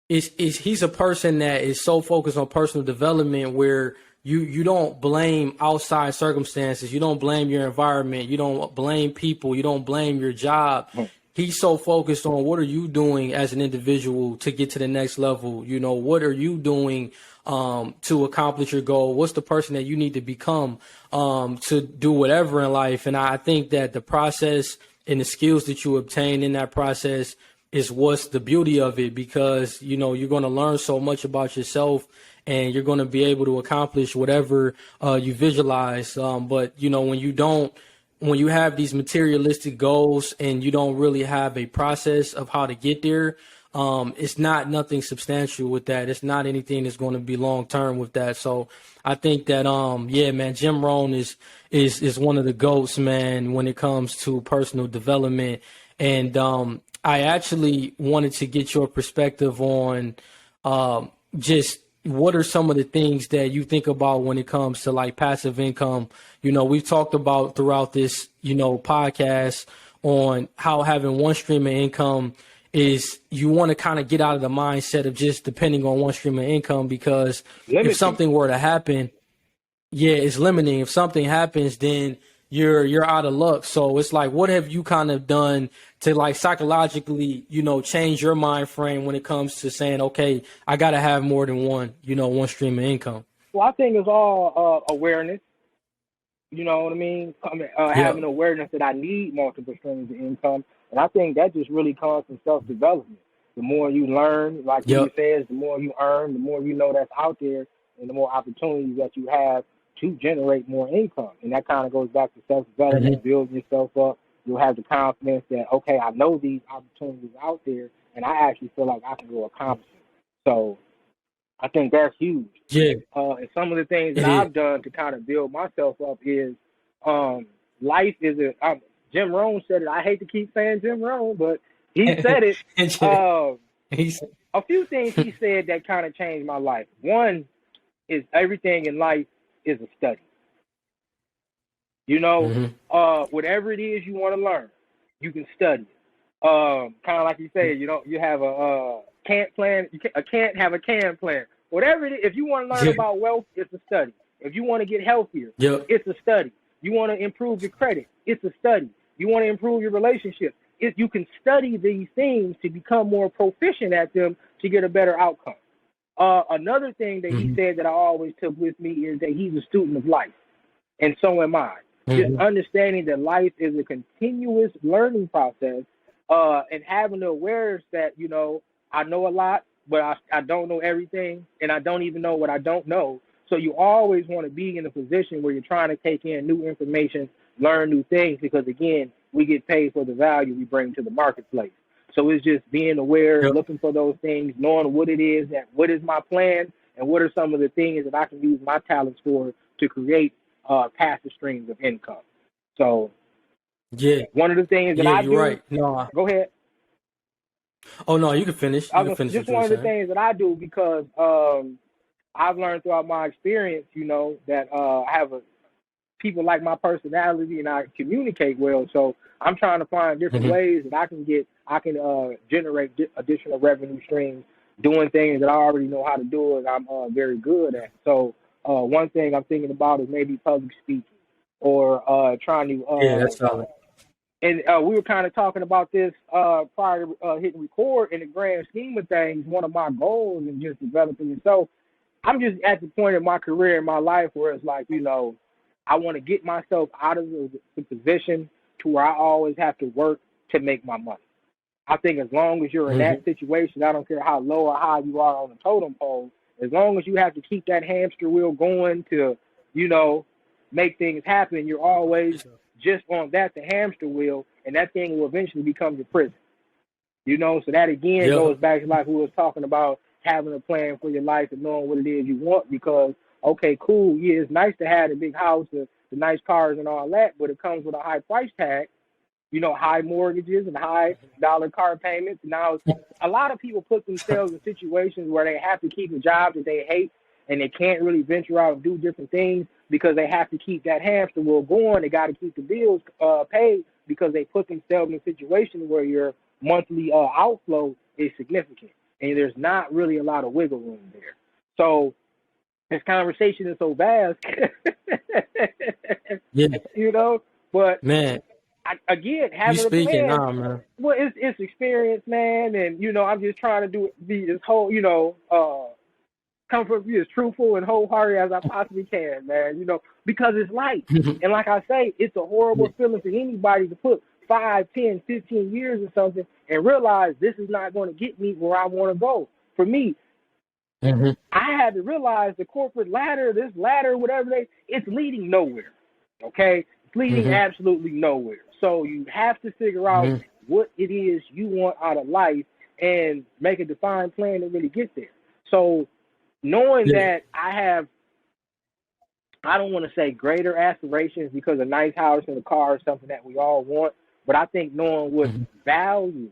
he's a person that is so focused on personal development where you don't blame outside circumstances, you don't blame your environment, you don't blame people, you don't blame your job. He's so focused on what are you doing as an individual to get to the next level. What are you doing to accomplish your goal? What's the person that you need to become to do whatever in life? And I think that the process and the skills that you obtain in that process is what's the beauty of it, because you're going to learn so much about yourself and you're going to be able to accomplish whatever you visualize. But when you have these materialistic goals and you don't really have a process of how to get there, it's not nothing substantial with that. It's not anything that's going to be long term with that. So I think that yeah, man, Jim Rohn is one of the GOATs, man, when it comes to personal development. And I actually wanted to get your perspective on just what are some of the things that you think about when it comes to like passive income. We've talked about throughout this, podcast on how having one stream of income is you want to kind of get out of the mindset of just depending on one stream of income, because if something were to happen, yeah, it's limiting. If something happens, then you're out of luck. So it's like, what have you kind of done to like psychologically, change your mind frame when it comes to saying, okay, I got to have more than one stream of income? Well, I think it's all awareness. You know what I mean? Having awareness that I need multiple streams of income. And I think that just really comes from self-development. The more you learn, like you says, the more you earn, the more you know that's out there, and the more opportunities that you have to generate more income. And that kind of goes back to self-development, building yourself up. You'll have the confidence that, okay, I know these opportunities out there, and I actually feel like I can go accomplish them. So I think that's huge. Yeah. And some of the things that I've done to kind of build myself up is life is Jim Rohn said it. I hate to keep saying Jim Rohn, but he said it. A few things he said that kind of changed my life. One is everything in life is a study. Whatever it is you want to learn, you can study it. Kind of like you say, you have a can't plan. A can't have a can plan. Whatever it is, if you want to learn about wealth, it's a study. If you want to get healthier, it's a study. You want to improve your credit, it's a study. You want to improve your relationship, you can study these things to become more proficient at them to get a better outcome. Another thing that he said that I always took with me is that he's a student of life, and so am I. Just understanding that life is a continuous learning process, and having the awareness that, I know a lot, but I don't know everything, and I don't even know what I don't know. So you always want to be in a position where you're trying to take in new information, learn new things, because, again, we get paid for the value we bring to the marketplace. So it's just being aware, looking for those things, knowing what it is, what is my plan, and what are some of the things that I can use my talents for to create passive streams of income. So one of the things that I do. Right. No, go ahead. Oh, no, you can finish. Just one of the things that I do, because I've learned throughout my experience, that I have people like my personality and I communicate well. So I'm trying to find different ways that I can generate additional revenue streams doing things that I already know how to do and I'm very good at. So one thing I'm thinking about is maybe public speaking or trying to. That's solid. And we were kind of talking about this prior to hitting record. In the grand scheme of things, one of my goals is just developing yourself. I'm just at the point in my career, in my life, where it's like, I want to get myself out of the position to where I always have to work to make my money. I think as long as you're in that situation, I don't care how low or high you are on the totem pole, as long as you have to keep that hamster wheel going to, make things happen, you're always just on the hamster wheel, and that thing will eventually become your prison. So that again goes back to like we was talking about, having a plan for your life and knowing what it is you want, because, okay, cool, yeah, it's nice to have the big house, the nice cars and all that, but it comes with a high price tag, high mortgages and high dollar car payments. Now, a lot of people put themselves in situations where they have to keep a job that they hate, and they can't really venture out and do different things because they have to keep that hamster wheel going. They got to keep the bills paid because they put themselves in a situation where your monthly outflow is significant, and there's not really a lot of wiggle room there. So this conversation is so vast, Yeah, you know, but man, again, you having a speaking plan, now, man. well, it's experience, be just trying to be this whole, come from be as truthful and wholehearted as I possibly can, man, because it's life. And like I say, it's a horrible feeling for anybody to put 5, 10, 15 years or something and realize this is not going to get me where I want to go. For me, Mm-hmm. I had to realize the corporate ladder, this ladder, whatever it's leading nowhere. Okay? It's leading Mm-hmm. absolutely nowhere. So you have to figure out Mm-hmm. what it is you want out of life and make a defined plan to really get there. So knowing Yeah. that I don't want to say greater aspirations because a nice house and a car is something that we all want, but I think knowing what Mm-hmm. value,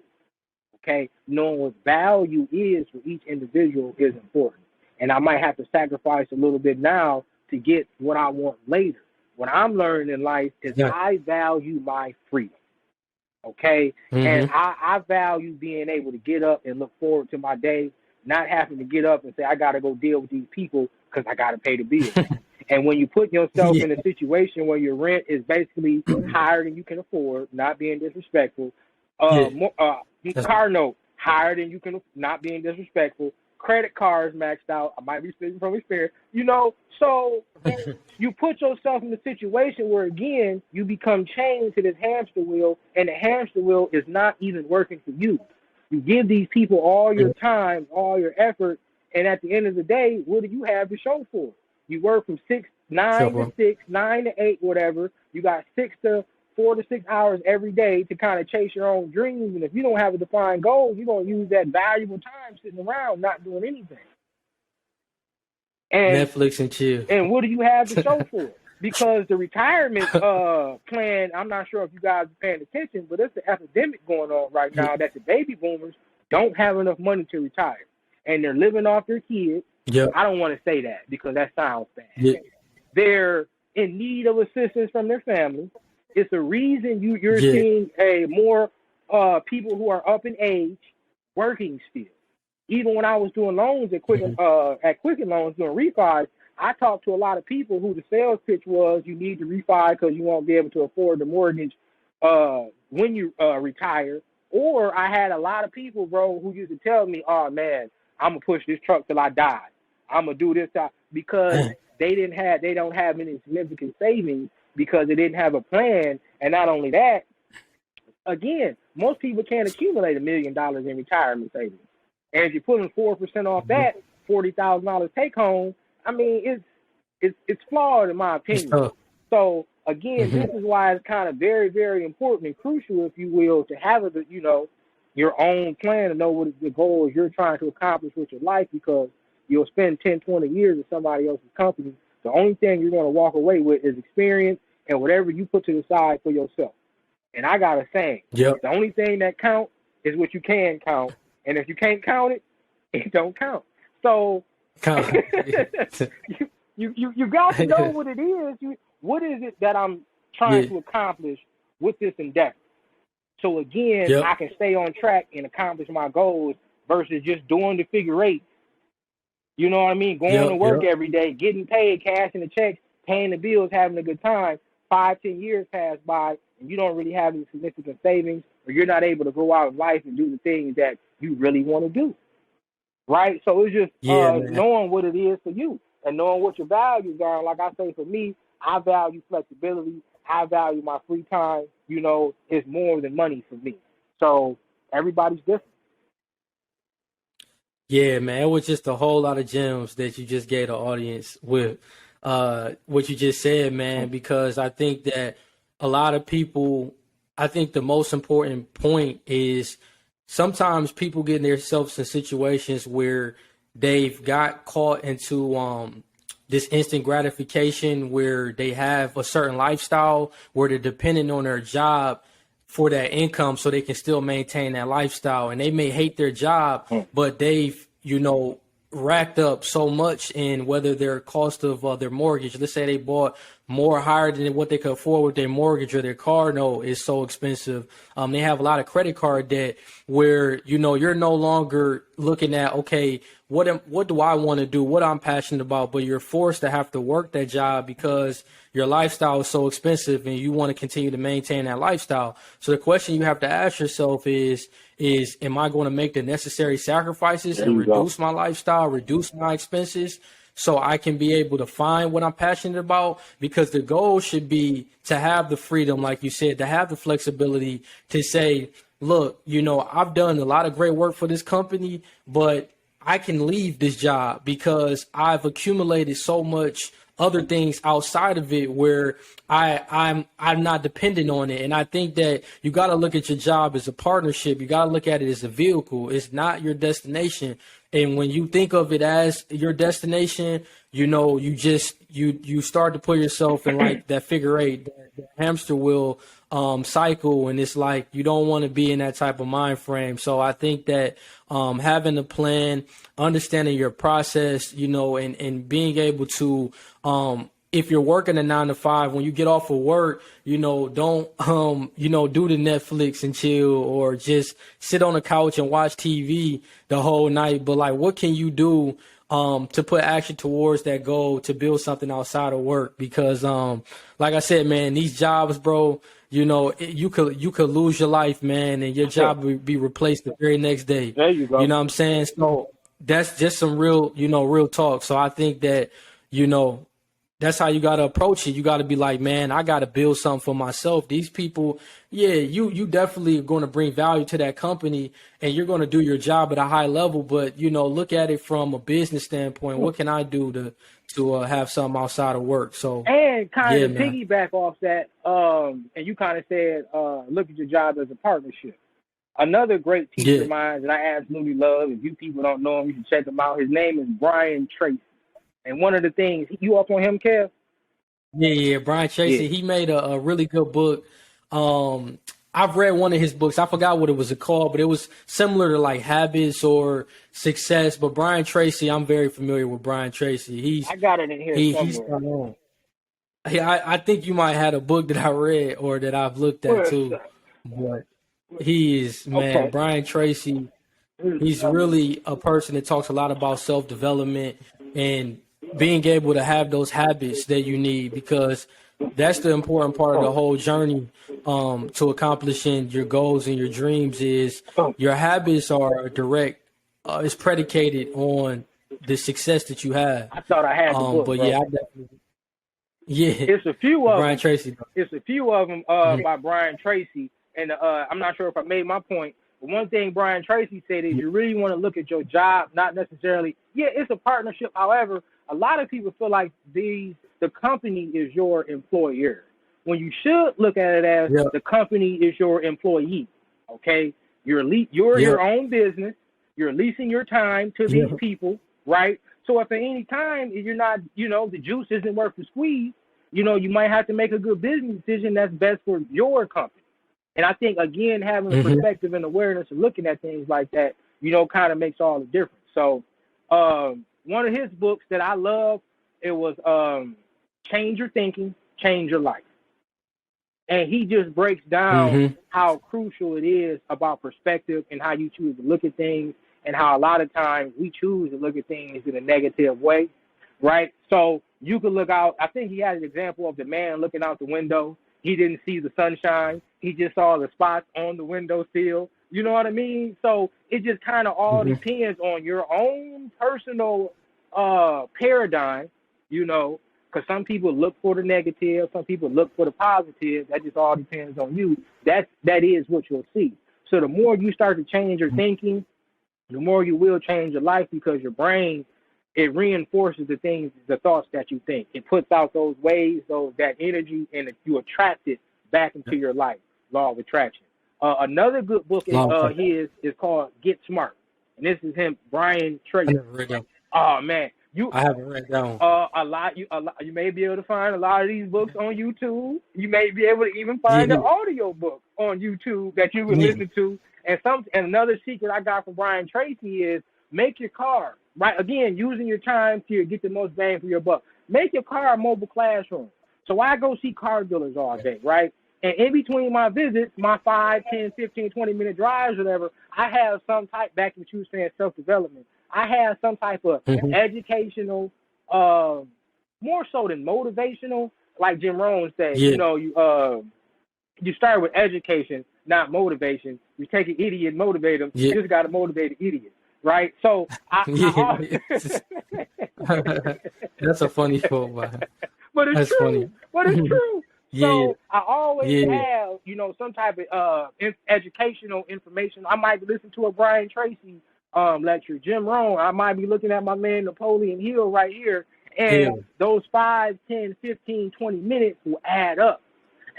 knowing what value is for each individual is important. And I might have to sacrifice a little bit now to get what I want later. What I'm learning in life is Yeah. I value my freedom. Okay? And Mm-hmm. I value being able to get up and look forward to my day, not having to get up and say, I got to go deal with these people because I got to pay the bills. And when you put yourself Yeah. in a situation where your rent is basically higher than you can afford, not being disrespectful, Yeah. car note higher than you can, not being disrespectful, credit cards maxed out. I might be speaking from experience, so you put yourself in a situation where, again, you become chained to this hamster wheel, and the hamster wheel is not even working for you. You give these people all your time, all your effort, and at the end of the day, what do you have to show for it? You work from 9 to 6, 9 to 8, whatever. You got 4 to 6 hours every day to kind of chase your own dreams. And if you don't have a defined goal, you're going to use that valuable time sitting around not doing anything. And Netflix and chill. And what do you have to show for it? Because the retirement plan, I'm not sure if you guys are paying attention, but it's an epidemic going on right now that the baby boomers don't have enough money to retire. And they're living off their kids. Yep. I don't want to say that because that sounds bad. Yeah. They're in need of assistance from their family. It's a reason you're Yeah. seeing more people who are up in age working still. Even when I was doing loans at Quicken Loans, doing refis, I talked to a lot of people who the sales pitch was, you need to refi because you won't be able to afford the mortgage when you retire. Or I had a lot of people, bro, who used to tell me, oh, man, I'm going to push this truck till I die. I'm going to do this because they don't have any significant savings because they didn't have a plan. And not only that, again, most people can't accumulate $1 million in retirement savings. And if you're pulling 4% off that, $40,000 take home, I mean, it's flawed in my opinion. So again, this is why it's kind of very, very important and crucial, if you will, to have your own plan and know what the goals you're trying to accomplish with your life, because you'll spend 10, 20 years with somebody else's company. The only thing you're going to walk away with is experience and whatever you put to the side for yourself. And I got a saying, Yep. the only thing that counts is what you can count. And if you can't count it, it don't count. So you got to know what it is. What is it that I'm trying to accomplish with this endeavor? So again, I can stay on track and accomplish my goals versus just doing the figure eight. You know what I mean? Going to work every day, getting paid, cashing the checks, paying the bills, having a good time. 5, 10 years pass by and you don't really have any significant savings, or you're not able to go out in life and do the things that you really want to do. Right? So it's just knowing what it is for you and knowing what your values are. Like I say, for me, I value flexibility. I value my free time. It's more than money for me. So everybody's different. Yeah, man, it was just a whole lot of gems that you just gave the audience with what you just said, man, because I think that a lot of people, I think the most important point is sometimes people get themselves in situations where they've got caught into this instant gratification where they have a certain lifestyle where they're dependent on their job for that income so they can still maintain that lifestyle. And they may hate their job, but they've, racked up so much in whether their cost of their mortgage. Let's say they bought more higher than what they could afford with their mortgage, or their car note is so expensive. They have a lot of credit card debt where, you're no longer looking at, okay, what do I want to do, what I'm passionate about, but you're forced to have to work that job because your lifestyle is so expensive and you want to continue to maintain that lifestyle. So the question you have to ask yourself is am I going to make the necessary sacrifices and reduce my lifestyle, reduce my expenses so I can be able to find what I'm passionate about? Because the goal should be to have the freedom, like you said, to have the flexibility to say, look, I've done a lot of great work for this company, but I can leave this job because I've accumulated so much other things outside of it where I'm not dependent on it. And I think that you got to look at your job as a partnership. You got to look at it as a vehicle. It's not your destination. And when you think of it as your destination, you start to put yourself in like that figure eight, the hamster wheel cycle. And it's like, you don't want to be in that type of mind frame. So I think that having a plan, understanding your process, and being able to, if you're working a 9 to 5, when you get off of work, don't, do the Netflix and chill or just sit on the couch and watch TV the whole night. But like, what can you do to put action towards that goal to build something outside of work? Because, like I said, man, these jobs, bro, you could lose your life, man, and your job will be replaced the very next day. There you go. You know what I'm saying? So that's just some real talk. So I think that, that's how you got to approach it. You got to be like, man, I got to build something for myself. These people, yeah, you definitely are going to bring value to that company and you're going to do your job at a high level. But, look at it from a business standpoint. What can I do to have something outside of work? So, and kind of piggyback off that, and you kind of said, look at your job as a partnership. Another great teacher of mine that I absolutely love, if you people don't know him, you should check him out. His name is Brian Tracy. And one of the things, you up on him, Kev? Yeah, Brian Tracy. Yeah. He made a really good book. I've read one of his books. I forgot what it was called, but it was similar to like Habits or Success. But Brian Tracy, I'm very familiar with Brian Tracy. I got it in here somewhere. I think you might have a book that I read or that I've looked at too. But he is, man, okay. Brian Tracy, he's really a person that talks a lot about self-development and being able to have those habits that you need, because that's the important part of the whole journey to accomplishing your goals and your dreams. Is your habits are direct, it's predicated on the success that you have. I thought I had the book, but bro. yeah, I definitely, yeah, it's a few of Brian them. Tracy. It's a few of them by Brian Tracy, and I'm not sure if I made my point. But one thing Brian Tracy said is you really want to look at your job, not necessarily. Yeah, it's a partnership. However, a lot of people feel like the company is your employer, when you should look at it as the company is your employee. Okay, you're your own business. You're leasing your time to these people, right? So if at any time you're not, the juice isn't worth the squeeze, you might have to make a good business decision that's best for your company. And I think, again, having a perspective and awareness of looking at things like that, kind of makes all the difference. So one of his books that I love, it was Change Your Thinking, Change Your Life. And he just breaks down how crucial it is about perspective and how you choose to look at things, and how a lot of times we choose to look at things in a negative way, right? So you could look out. I think he had an example of the man looking out the window. He didn't see the sunshine. He just saw the spots on the windowsill. You know what I mean? So it just kind of all depends on your own personal paradigm, because some people look for the negative, some people look for the positive. That just all depends on you. That is what you'll see. So the more you start to change your thinking, the more you will change your life, because your brain, it reinforces the thoughts that you think. It puts out those waves, that energy, and you attract it back into your life. Law of attraction. Another good book is called Get Smart, and this is him, Brian Tracy. Oh man, I haven't read down a lot. You may be able to find a lot of these books on YouTube. You may be able to even find an audio book on YouTube that you can listen to. And another secret I got from Brian Tracy is make your car right? Again, using your time to get the most bang for your buck. Make your car a mobile classroom. So I go see car dealers all day, right? And in between my visits, my 5, 10, 15, 20-minute drives, whatever, I have some type, back to what you were saying, self-development. I have some type of educational, more so than motivational, like Jim Rohn said, Yeah. You start with education, not motivation. You take an idiot, motivate them. Yeah. You just got to motivate an idiot, right? So That's a funny quote, man. But it's That's true. funny. But it's true. Yeah. So I always Yeah. have, some type of educational information. I might listen to a Brian Tracy lecture, Jim Rohn. I might be looking at my man Napoleon Hill right here. And those 5, 10, 15, 20 minutes will add up.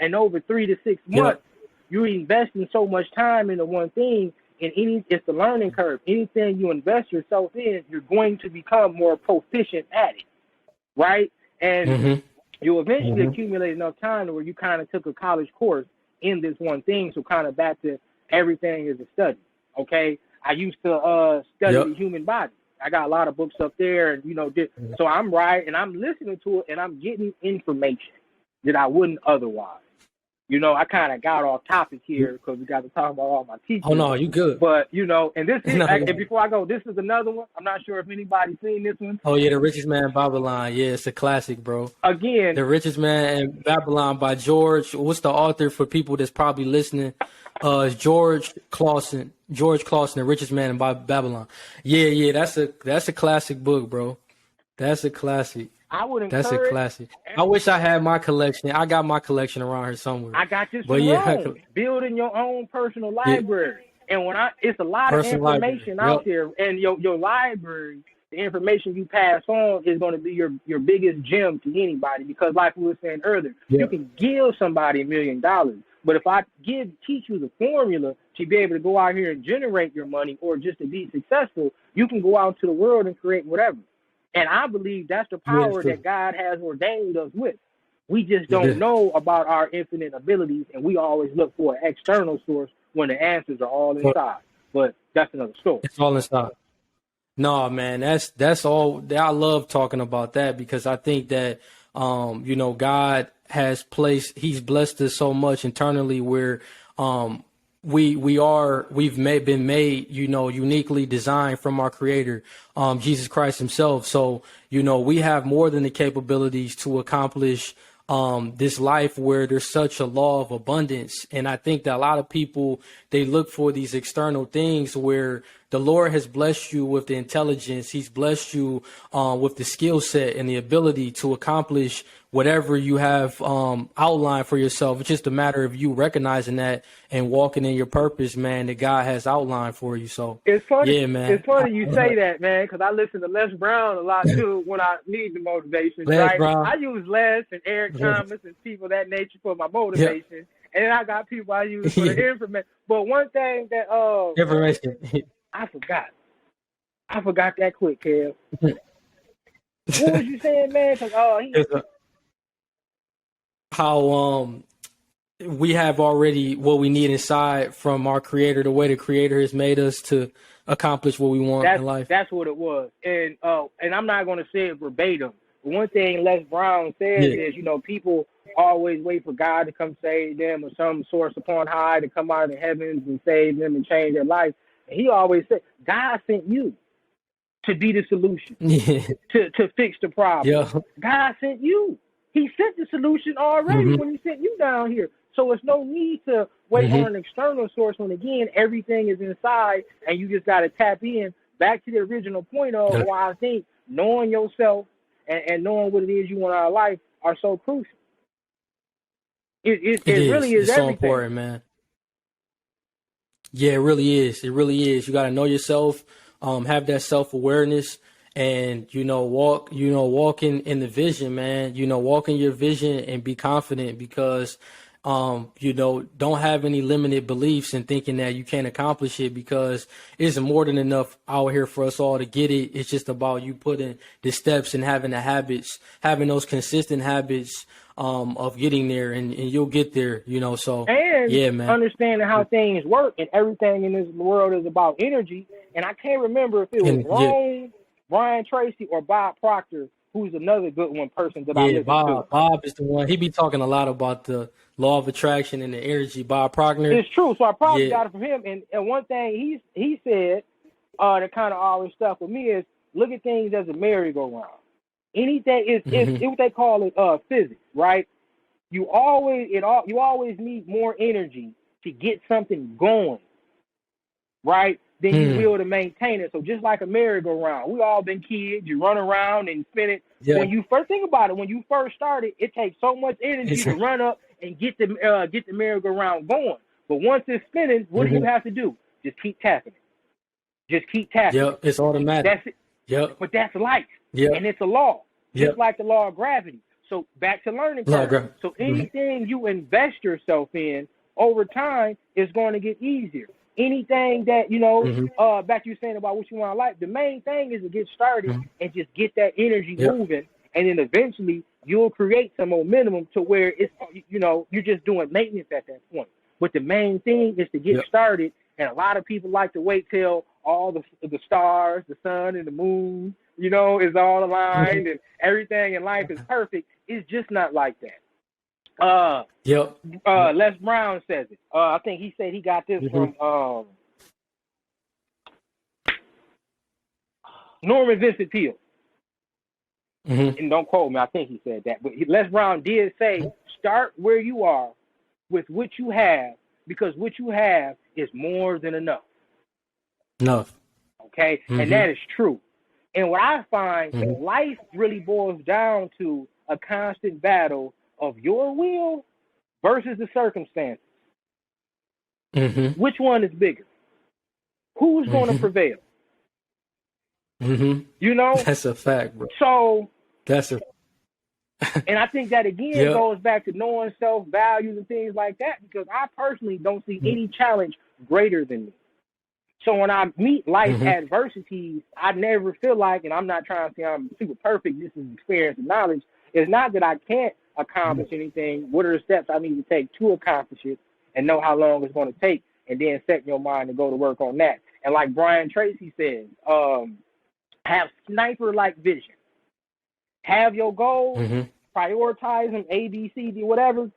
And over 3 to 6 months, you're investing so much time into one thing, and it's the learning curve. Anything you invest yourself in, you're going to become more proficient at it, right? And you eventually accumulate enough time to where you kind of took a college course in this one thing. So kind of back to everything is a study, okay? I used to study the human body. I got a lot of books up there, and so I'm right, and I'm listening to it, and I'm getting information that I wouldn't otherwise. I kind of got off topic here because we got to talk about all my teachers. Oh no, you good. But and this is, and before I go, this is another one. I'm not sure if anybody's seen this one. Oh yeah, The Richest Man in Babylon. Yeah, it's a classic, bro. Again, The Richest Man in Babylon by George. What's the author for people that's probably listening? It's George Clausen. George Clausen, The Richest Man in Babylon. Yeah, that's a classic book, bro. That's a classic. I would encourage. That's a classic. I wish I had my collection. I got my collection around here somewhere. I got this but building your own personal library. And it's a lot of information out there, and your library, the information you pass on is going to be your biggest gem to anybody, because like we were saying earlier, you can give somebody $1 million, but if I teach you the formula to be able to go out here and generate your money, or just to be successful, you can go out to the world and create whatever. And I believe that's the power that God has ordained us with. We just don't know about our infinite abilities, and we always look for an external source when the answers are all inside. But that's another story. It's all inside. No, man, that's all. I love talking about that, because I think that God has He's blessed us so much internally, where we've been made, uniquely designed from our Creator, Jesus Christ Himself. So, we have more than the capabilities to accomplish this life where there's such a law of abundance. And I think that a lot of people, they look for these external things, where the Lord has blessed you with the intelligence. He's blessed you with the skill set and the ability to accomplish whatever you have outlined for yourself. It's just a matter of you recognizing that and walking in your purpose, man, that God has outlined for you. So it's funny. Yeah, man. It's funny you say that, man, because I listen to Les Brown a lot too when I need the motivation. Les Brown. I use Les and Eric Thomas and people of that nature for my motivation, and then I got people I use for the information. But one thing that information. I forgot that quick, Kev. What was you saying, man? Because how we have already what we need inside from our Creator, the way the Creator has made us to accomplish what we want in life. That's what it was. And I'm not going to say it verbatim. But one thing Les Brown says is, people always wait for God to come save them, or some source upon high to come out of the heavens and save them and change their life. And he always said, God sent you to be the solution, to fix the problem. Yeah. God sent you. He sent the solution already when He sent you down here. So it's no need to wait on an external source when, again, everything is inside, and you just got to tap in back to the original point of why I think knowing yourself and knowing what it is you want out of life are so crucial. It really is it's everything. So important, man. Yeah, it really is. It really is. You got to know yourself, have that self-awareness, and, walking in the vision, man. Walk in your vision and be confident, because, don't have any limited beliefs and thinking that you can't accomplish it, because it's more than enough out here for us all to get it. It's just about you putting the steps and having the habits, having those consistent habits of getting there, and you'll get there, so. And yeah, man. Understanding how things work, and everything in this world is about energy. And I can't remember if it was Rohn Brian Tracy or Bob Proctor, who's another good one person that I Yeah, listen to. Bob is the one. He be talking a lot about the law of attraction and the energy. Bob Proctor. It's true. So I probably Yeah. got it from him. And one thing he said that kind of always stuck with me is look at things as a merry-go-round. Anything is what they call it physics, right? You always need more energy to get something going, right? Than you will to maintain it. So just like a merry-go-round, we all been kids. You run around and spin it. Yeah. When you first think about it, when you first started, it takes so much energy to run up and get the merry-go-round going. But once it's spinning, what do you have to do? Just keep tapping it. Just keep tapping Yep, it. it's automatic. That's it. Yep. But that's life. Yep. And it's a law. Yep. Just like the law of gravity. So back to learning curve. So anything you invest yourself in over time is going to get easier. Anything that, back to you saying about what you want in life, the main thing is to get started and just get that energy moving. And then eventually you'll create some momentum to where it's, you're just doing maintenance at that point. But the main thing is to get started. And a lot of people like to wait till all the stars, the sun and the moon, is all aligned and everything in life is perfect. It's just not like that. Les Brown says it. I think he said he got this from Norman Vincent Peale. And don't quote me, I think he said that. But Les Brown did say, start where you are with what you have, because what you have is more than enough. Okay? And that is true. And what I find, life really boils down to a constant battle of your will versus the circumstances. Which one is bigger? Who's going to prevail? That's a fact, bro. So that's a and I think that again goes back to knowing self values and things like that, because I personally don't see any challenge greater than me. So when I meet life adversities, I never feel like, and I'm not trying to say I'm super perfect, this is experience and knowledge. It's not that I can't accomplish anything. What are the steps I need to take to accomplish it, and know how long it's going to take, and then set your mind to go to work on that. And like Brian Tracy says, have sniper-like vision. Have your goals, prioritize them, A, B, C, D, whatever.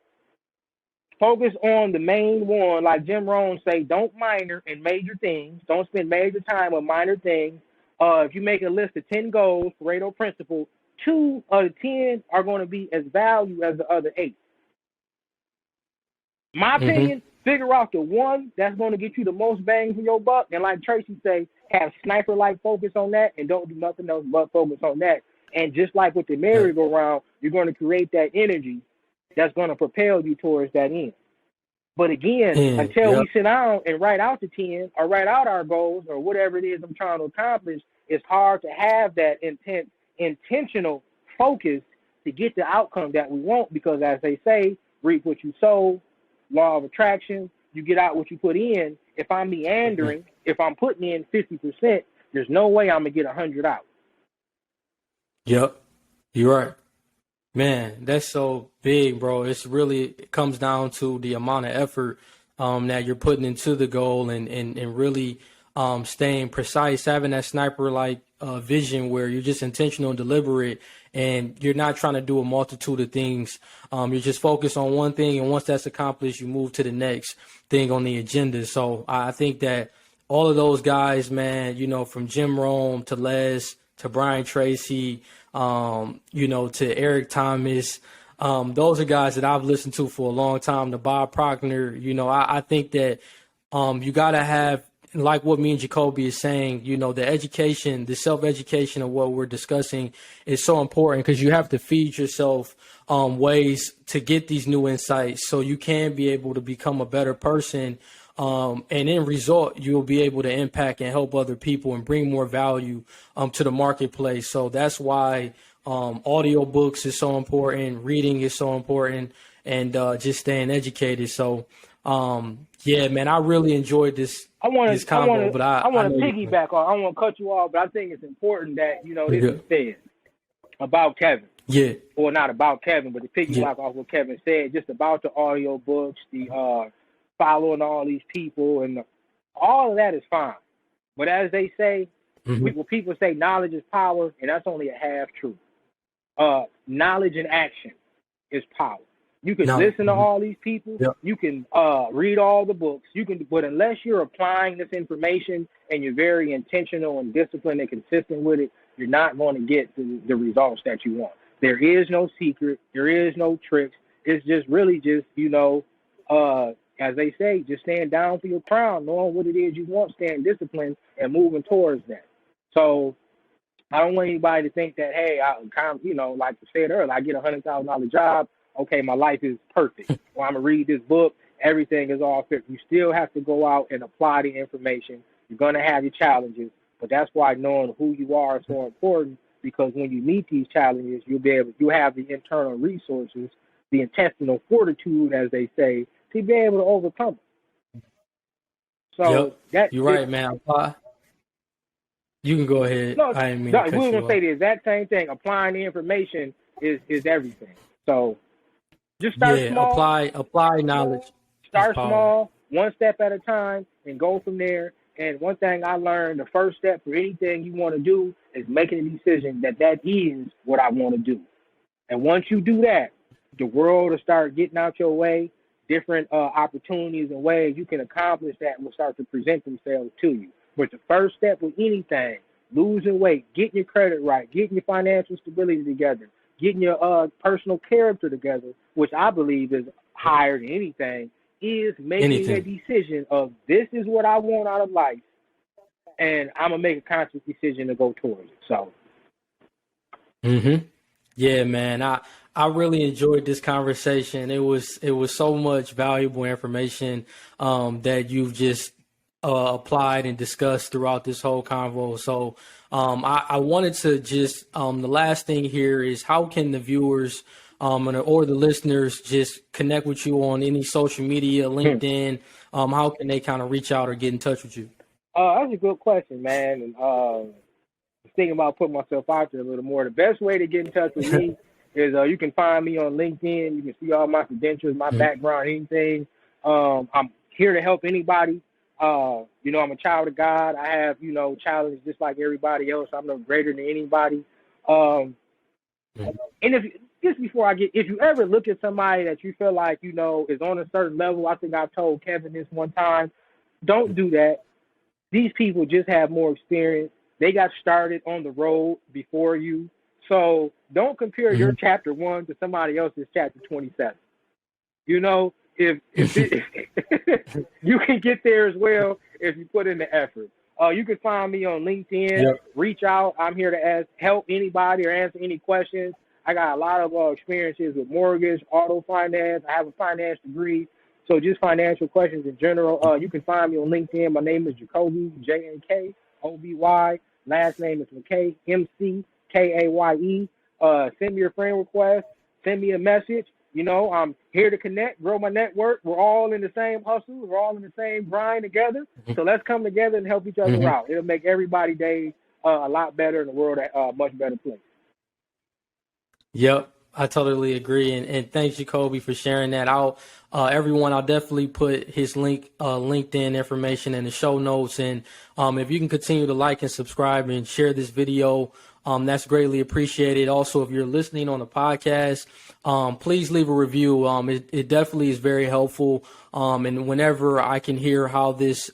Focus on the main one. Like Jim Rohn say, don't minor in major things. Don't spend major time on minor things. If you make a list of 10 goals, Pareto principle, 2 of the 10 are going to be as value as the other 8. My opinion, figure out the one that's going to get you the most bang for your buck. And like Tracy say, have sniper-like focus on that and don't do nothing else but focus on that. And just like with the merry-go-round, you're going to create that energy that's going to propel you towards that end. But again, until we sit down and write out the 10 or write out our goals or whatever it is I'm trying to accomplish, it's hard to have that intentional focus to get the outcome that we want, because as they say, reap what you sow, law of attraction, you get out what you put in. If I'm meandering, if I'm putting in 50%, there's no way I'm going to get 100 out. Yep, you're right. Man, that's so big, bro. It comes down to the amount of effort that you're putting into the goal and really staying precise, having that sniper-like vision where you're just intentional and deliberate, and you're not trying to do a multitude of things. You're just focused on one thing, and once that's accomplished, you move to the next thing on the agenda. So I think that all of those guys, man, from Jim Rohn to Les to Brian Tracy, to Eric Thomas, those are guys that I've listened to for a long time. To Bob Proctor, I think that you got to have, like what me and Jakoby is saying, the education, the self-education of what we're discussing is so important, because you have to feed yourself ways to get these new insights so you can be able to become a better person. And in result, you'll be able to impact and help other people and bring more value to the marketplace. So that's why audiobooks is so important, reading is so important, and just staying educated. So, yeah, man, I really enjoyed this convo. But I want to piggyback on. I don't want to cut you off, but I think it's important that this is said about Kevin. Yeah. Or not about Kevin, but to piggyback off what Kevin said, just about the audiobooks, the following all these people, and all of that is fine. But as they say, Mm-hmm. When people say knowledge is power, and that's only a half truth. Knowledge and action is power. You can No. listen to all these people. Yep. You can read all the books. You can, but unless you're applying this information and you're very intentional and disciplined and consistent with it, you're not going to get the results that you want. There is no secret. There is no tricks. It's just really just, as they say, just stand down for your crown, knowing what it is you want, staying disciplined and moving towards that. So I don't want anybody to think that, hey, like I said earlier, I get $100,000 job. Okay, my life is perfect. Well, I'm going to read this book. Everything is all fit. You still have to go out and apply the information. You're going to have your challenges, but that's why knowing who you are is so important, because when you meet these challenges, you'll have the internal resources, the intestinal fortitude, as they say, to be able to overcome it. So yep. You're right, man. You can go ahead. No, I didn't mean to cut we were you going to off. say the exact same thing. Applying the information is everything. So just start small. Apply knowledge. Start small, one step at a time, and go from there. And one thing I learned, the first step for anything you want to do is making a decision that is what I want to do. And once you do that, the world will start getting out your way. Different opportunities and ways you can accomplish that will start to present themselves to you. But the first step with anything, losing weight, getting your credit right, getting your financial stability together, getting your personal character together, which I believe is higher than anything, is making a decision of this is what I want out of life, and I'm going to make a conscious decision to go towards it. So. Yeah, man. I really enjoyed this conversation. It was so much valuable information that you've just applied and discussed throughout this whole convo. So I wanted to just the last thing here is, how can the viewers or the listeners just connect with you on any social media, LinkedIn? How can they kind of reach out or get in touch with you? That's a good question, man. And thinking about putting myself out there a little more. The best way to get in touch with me is you can find me on LinkedIn. You can see all my credentials, my background, anything. I'm here to help anybody. I'm a child of God. I have, challenges just like everybody else. I'm no greater than anybody. And if you ever look at somebody that you feel like, is on a certain level, I think I told Kevin this one time, don't do that. These people just have more experience. They got started on the road before you. So don't compare your chapter 1 to somebody else's chapter 27. If you can get there as well if you put in the effort. You can find me on LinkedIn. Yep. Reach out. I'm here to help anybody or answer any questions. I got a lot of experiences with mortgage, auto finance. I have a finance degree. So just financial questions in general. You can find me on LinkedIn. My name is Jakoby, Jakoby. Last name is Mckaye, Mckaye. Send me a friend request. Send me a message. I'm here to connect, grow my network. We're all in the same hustle. We're all in the same grind together. So let's come together and help each other out. It'll make everybody's day a lot better and the world a much better place. Yep, I totally agree. And thanks, Jakoby, for sharing that. I'll definitely put his LinkedIn information in the show notes. And if you can continue to like and subscribe and share this video, that's greatly appreciated. Also, if you're listening on the podcast, please leave a review. It definitely is very helpful. And whenever I can hear how this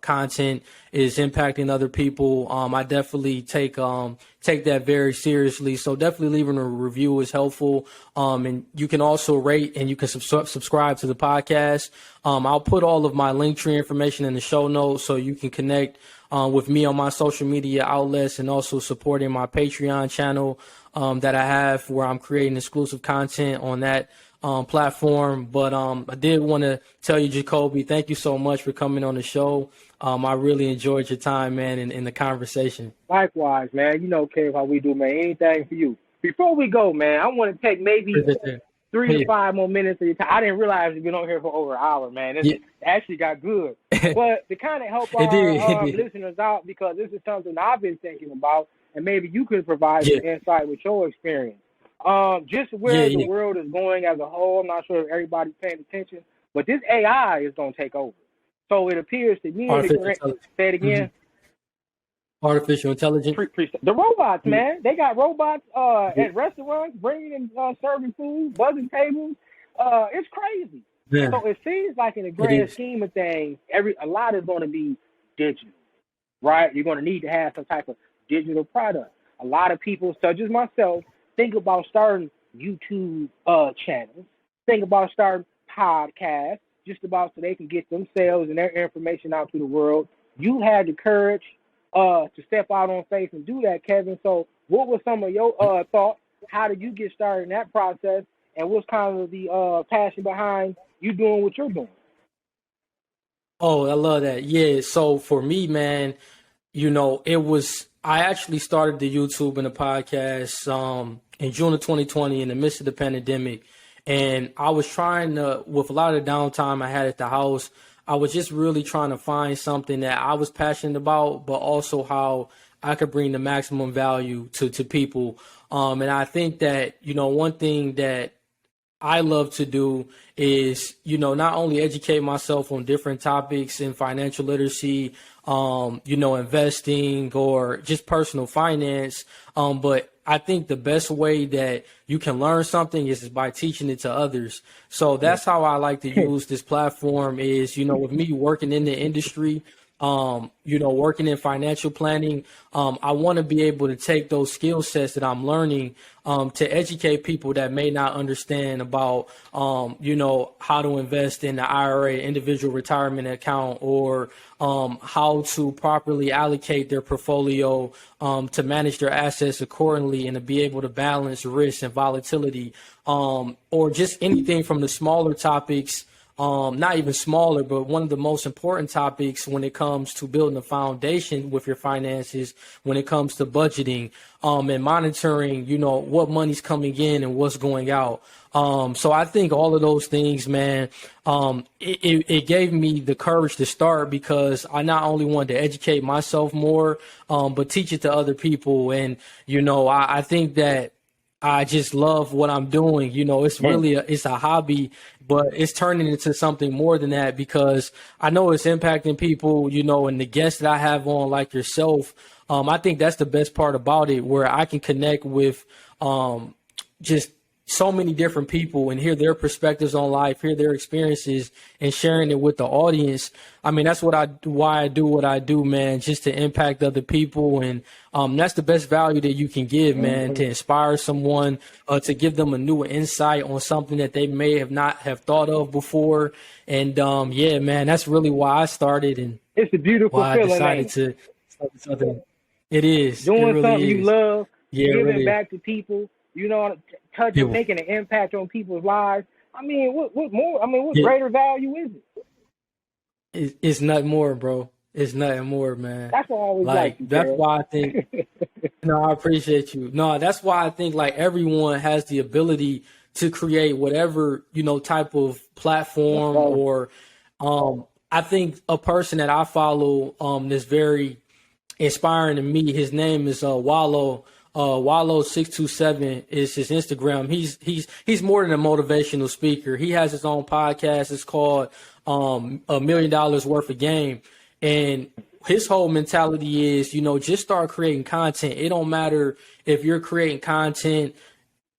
content is impacting other people, I definitely take that very seriously. So definitely leaving a review is helpful. And you can also rate and you can subscribe to the podcast. I'll put all of my Linktree information in the show notes so you can connect with me on my social media outlets, and also supporting my Patreon channel that I have, where I'm creating exclusive content on that platform. But I did want to tell you, Jakoby, thank you so much for coming on the show. I really enjoyed your time, man, in the conversation. Likewise, man. Kev, how we do, man. Anything for you. Before we go, man, I want to take maybe 3 to 5 more minutes of your time. I didn't realize you've been on here for over an hour, man. It actually got good. But to kind of help our listeners out, because this is something I've been thinking about, and maybe you could provide some insight with your experience. Just where the world is going as a whole, I'm not sure if everybody's paying attention, but this AI is going to take over. So it appears to me, say it again. Artificial intelligence. The robots, Yeah. man. They got robots at restaurants bringing in serving food, buzzing tables. It's crazy. Yeah, So it seems like in the it grand is. scheme of things, a lot is going to be digital, right? You're going to need to have some type of digital product. A lot of people, such as myself, think about starting YouTube channels, think about starting podcasts, just about so they can get themselves and their information out to the world. You had the courage to step out on faith and do that, Kevin. So, what were some of your thoughts? How did you get started in that process? And what's kind of the passion behind you doing what you're doing? Oh, I love that. Yeah. So for me, man, I actually started the YouTube and the podcast in June of 2020 in the midst of the pandemic. And I was trying to, with a lot of the downtime I had at the house, I was just really trying to find something that I was passionate about, but also how I could bring the maximum value to people. And I think that, one thing that I love to do is, not only educate myself on different topics in financial literacy, investing or just personal finance. But I think the best way that you can learn something is by teaching it to others. So that's how I like to use this platform is, with me working in the industry, working in financial planning, I want to be able to take those skill sets that I'm learning to educate people that may not understand about, how to invest in the IRA, individual retirement account, or how to properly allocate their portfolio to manage their assets accordingly and to be able to balance risk and volatility, or just anything from the smaller topics. Not even smaller, but one of the most important topics when it comes to building a foundation with your finances, when it comes to budgeting, and monitoring, what money's coming in and what's going out. So I think all of those things, man, it gave me the courage to start because I not only wanted to educate myself more, but teach it to other people. And, I think that I just love what I'm doing. It's really it's a hobby, but it's turning into something more than that because I know it's impacting people, and the guests that I have on like yourself. I think that's the best part about it, where I can connect with just so many different people and hear their perspectives on life, hear their experiences, and sharing it with the audience. I mean, that's why I do what I do, man, just to impact other people. And that's the best value that you can give, man, to inspire someone, to give them a new insight on something that they may have not have thought of before. And yeah, man, that's really why I started and It's a beautiful why I feeling, decided ain't it? to start something. It is. It Doing really something you is. love, Yeah, it giving really is. back to people, touching, People. making an impact on people's lives. I mean, what more? I mean, what Yeah, greater value is it? it's nothing more, bro. It's nothing more, man. That's why I always like Like you, that's Kev. why I think. No, I appreciate you. No, that's why I think like everyone has the ability to create whatever, type of platform So, or I think a person that I follow that's very inspiring to me. His name is Wallow. Wallow 627 is his Instagram. He's more than a motivational speaker. He has his own podcast. It's called $1 million worth of game. And his whole mentality is, just start creating content. It don't matter if you're creating content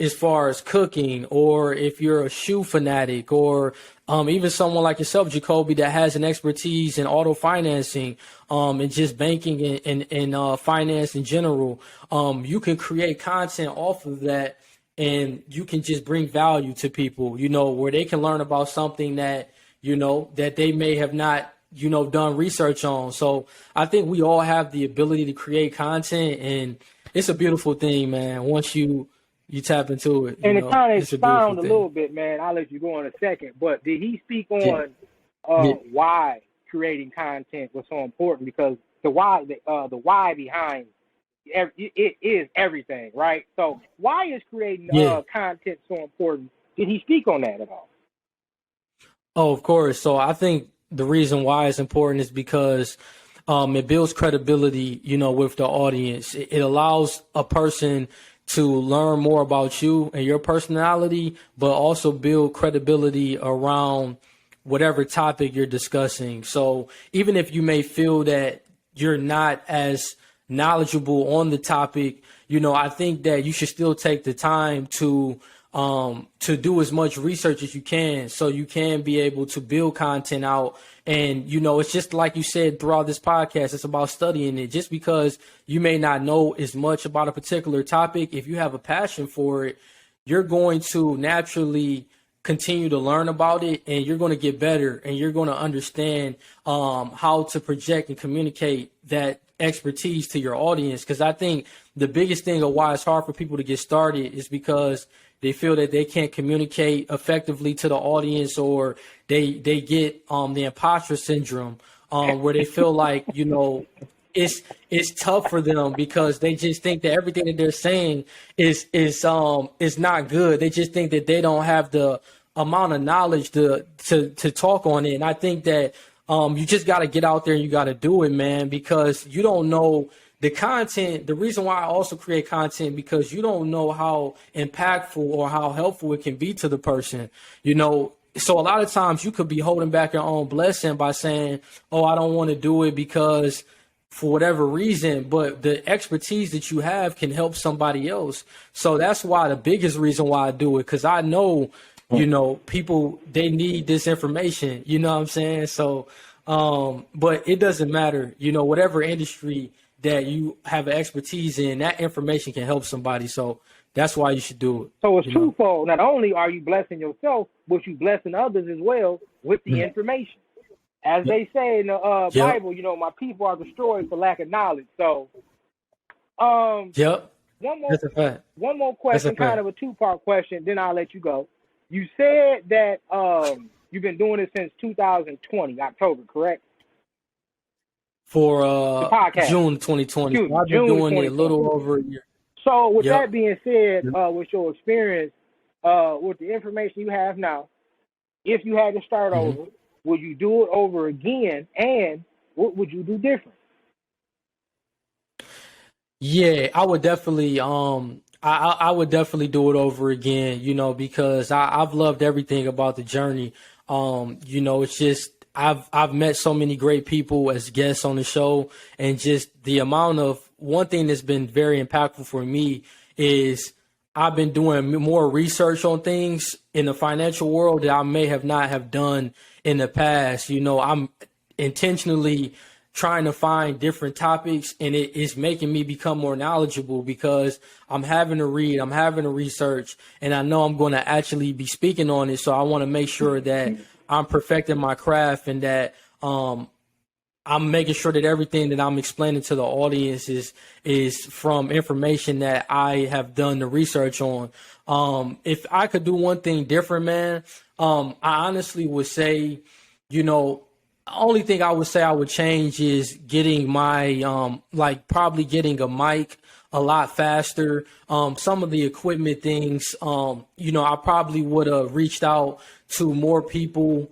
as far as cooking, or if you're a shoe fanatic, or even someone like yourself, Jakoby, that has an expertise in auto financing, and just banking and finance in general. You can create content off of that, and you can just bring value to people, where they can learn about something that, that they may have not, done research on. So I think we all have the ability to create content, and it's a beautiful thing, man. Once you tap into it, and to kind of it's a beautiful expound a little thing. bit, man, I'll let you go in a second. But did he speak Yeah, on yeah, why creating content was so important? Because the why behind it is everything, right? So why is creating yeah. content so important? Did he speak on that at all? Oh, of course. So I think the reason why it's important is because it builds credibility, with the audience. It allows a person to learn more about you and your personality, but also build credibility around whatever topic you're discussing. So even if you may feel that you're not as knowledgeable on the topic, I think that you should still take the time to do as much research as you can so you can be able to build content out. And, it's just like you said throughout this podcast, it's about studying it. Just because you may not know as much about a particular topic, if you have a passion for it, you're going to naturally continue to learn about it, and you're going to get better, and you're going to understand how to project and communicate that expertise to your audience. Because I think the biggest thing of why it's hard for people to get started is because they feel that they can't communicate effectively to the audience, or they get the imposter syndrome, where they feel like, it's tough for them because they just think that everything that they're saying is not good. They just think that they don't have the amount of knowledge to talk on it. And I think that you just got to get out there and you got to do it, man, because you don't know the content. The reason why I also create content, because you don't know how impactful or how helpful it can be to the person, So a lot of times you could be holding back your own blessing by saying, oh, I don't want to do it because for whatever reason, but the expertise that you have can help somebody else. So that's why the biggest reason why I do it, because I know, people, they need this information, you know what I'm saying? So, but it doesn't matter, whatever industry that you have expertise in, that information can help somebody. So that's why you should do it. So it's twofold. Not only are you blessing yourself, but you blessing others as well with the information. As they say in the Bible, my people are destroyed for lack of knowledge. So, one more question, kind of a two-part question, then I'll let you go. You said that you've been doing it since 2020, October, correct? For June 2020. I've been doing it a little over a year. So with that being said, with your experience, with the information you have now, if you had to start over, would you do it over again, and what would you do different? Yeah, I would definitely I would definitely do it over again, because I've loved everything about the journey. It's just I've met so many great people as guests on the show, and just the amount of one thing that's been very impactful for me is I've been doing more research on things in the financial world that I may have not have done in the past. I'm intentionally trying to find different topics, and it is making me become more knowledgeable because I'm having to read, I'm having to research, and I know I'm going to actually be speaking on it. So I want to make sure that I'm perfecting my craft, and that I'm making sure that everything that I'm explaining to the audience is from information that I have done the research on. If I could do one thing different, man, I honestly would say, the only thing I would say I would change is getting my, probably getting a mic a lot faster. Some of the equipment things, I probably would have reached out to more people,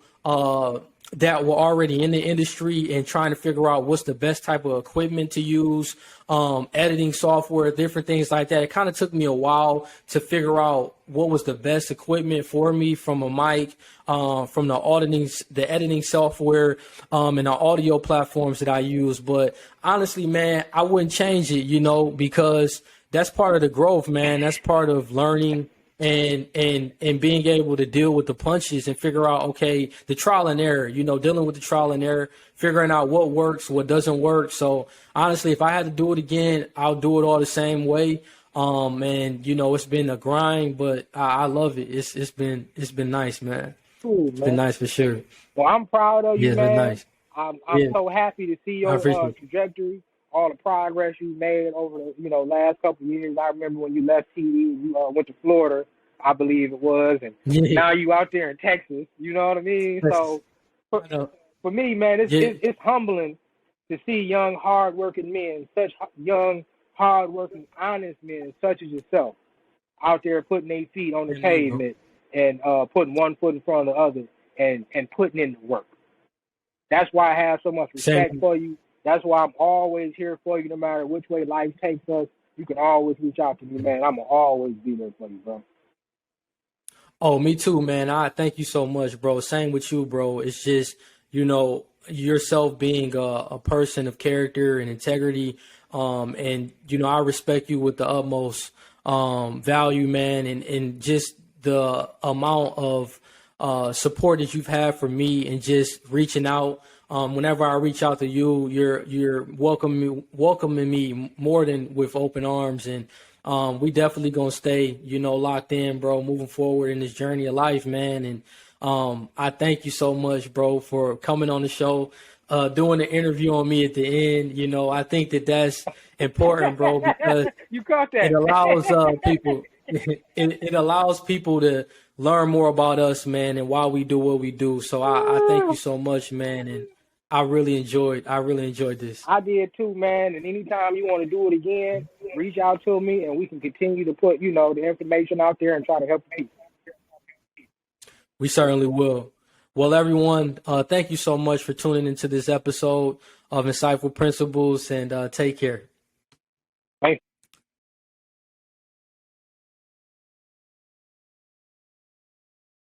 that were already in the industry and trying to figure out what's the best type of equipment to use, editing software, different things like that. It kind of took me a while to figure out what was the best equipment for me, from a mic, from the editing software, and the audio platforms that I use. But honestly, man, I wouldn't change it, because that's part of the growth, man. That's part of learning and being able to deal with the punches and figure out, okay, the trial and error, dealing with the trial and error, figuring out what works, what doesn't work. So honestly, if I had to do it again, I'll do it all the same way. And it's been a grind, but I love it. It's been nice, man. Cool, man. It's been nice for sure. Well, I'm proud of you, man. It's been nice. I'm so happy to see your trajectory, all the progress you made over the last couple of years. I remember when you left TV, you went to Florida, I believe it was, and now you out there in Texas. You know what I mean? So for me, man, it's humbling to see young, hardworking men, such young, hardworking, honest men such as yourself, out there putting their feet on the pavement and putting one foot in front of the other and putting in the work. That's why I have so much respect for you. That's why I'm always here for you, no matter which way life takes us. You can always reach out to me, man. I'm going to always be there for you, bro. Oh, me too, man. I thank you so much, bro. Same with you, bro. It's just, yourself being a person of character and integrity. And, I respect you with the utmost value, man, and just the amount of support that you've had for me and just reaching out. Whenever I reach out to you, you're welcoming me more than with open arms. And we definitely gonna stay, locked in, bro, moving forward in this journey of life, man. And I thank you so much, bro, for coming on the show, doing the interview on me at the end. I think that's important, bro, because You caught that. it allows people it allows people to learn more about us, man, and why we do what we do. So I thank you so much, man, and I really enjoyed this. I did too, man. And anytime you want to do it again, reach out to me and we can continue to put, the information out there and try to help people. We certainly will. Well, everyone, thank you so much for tuning into this episode of Insightful Principles, and take care.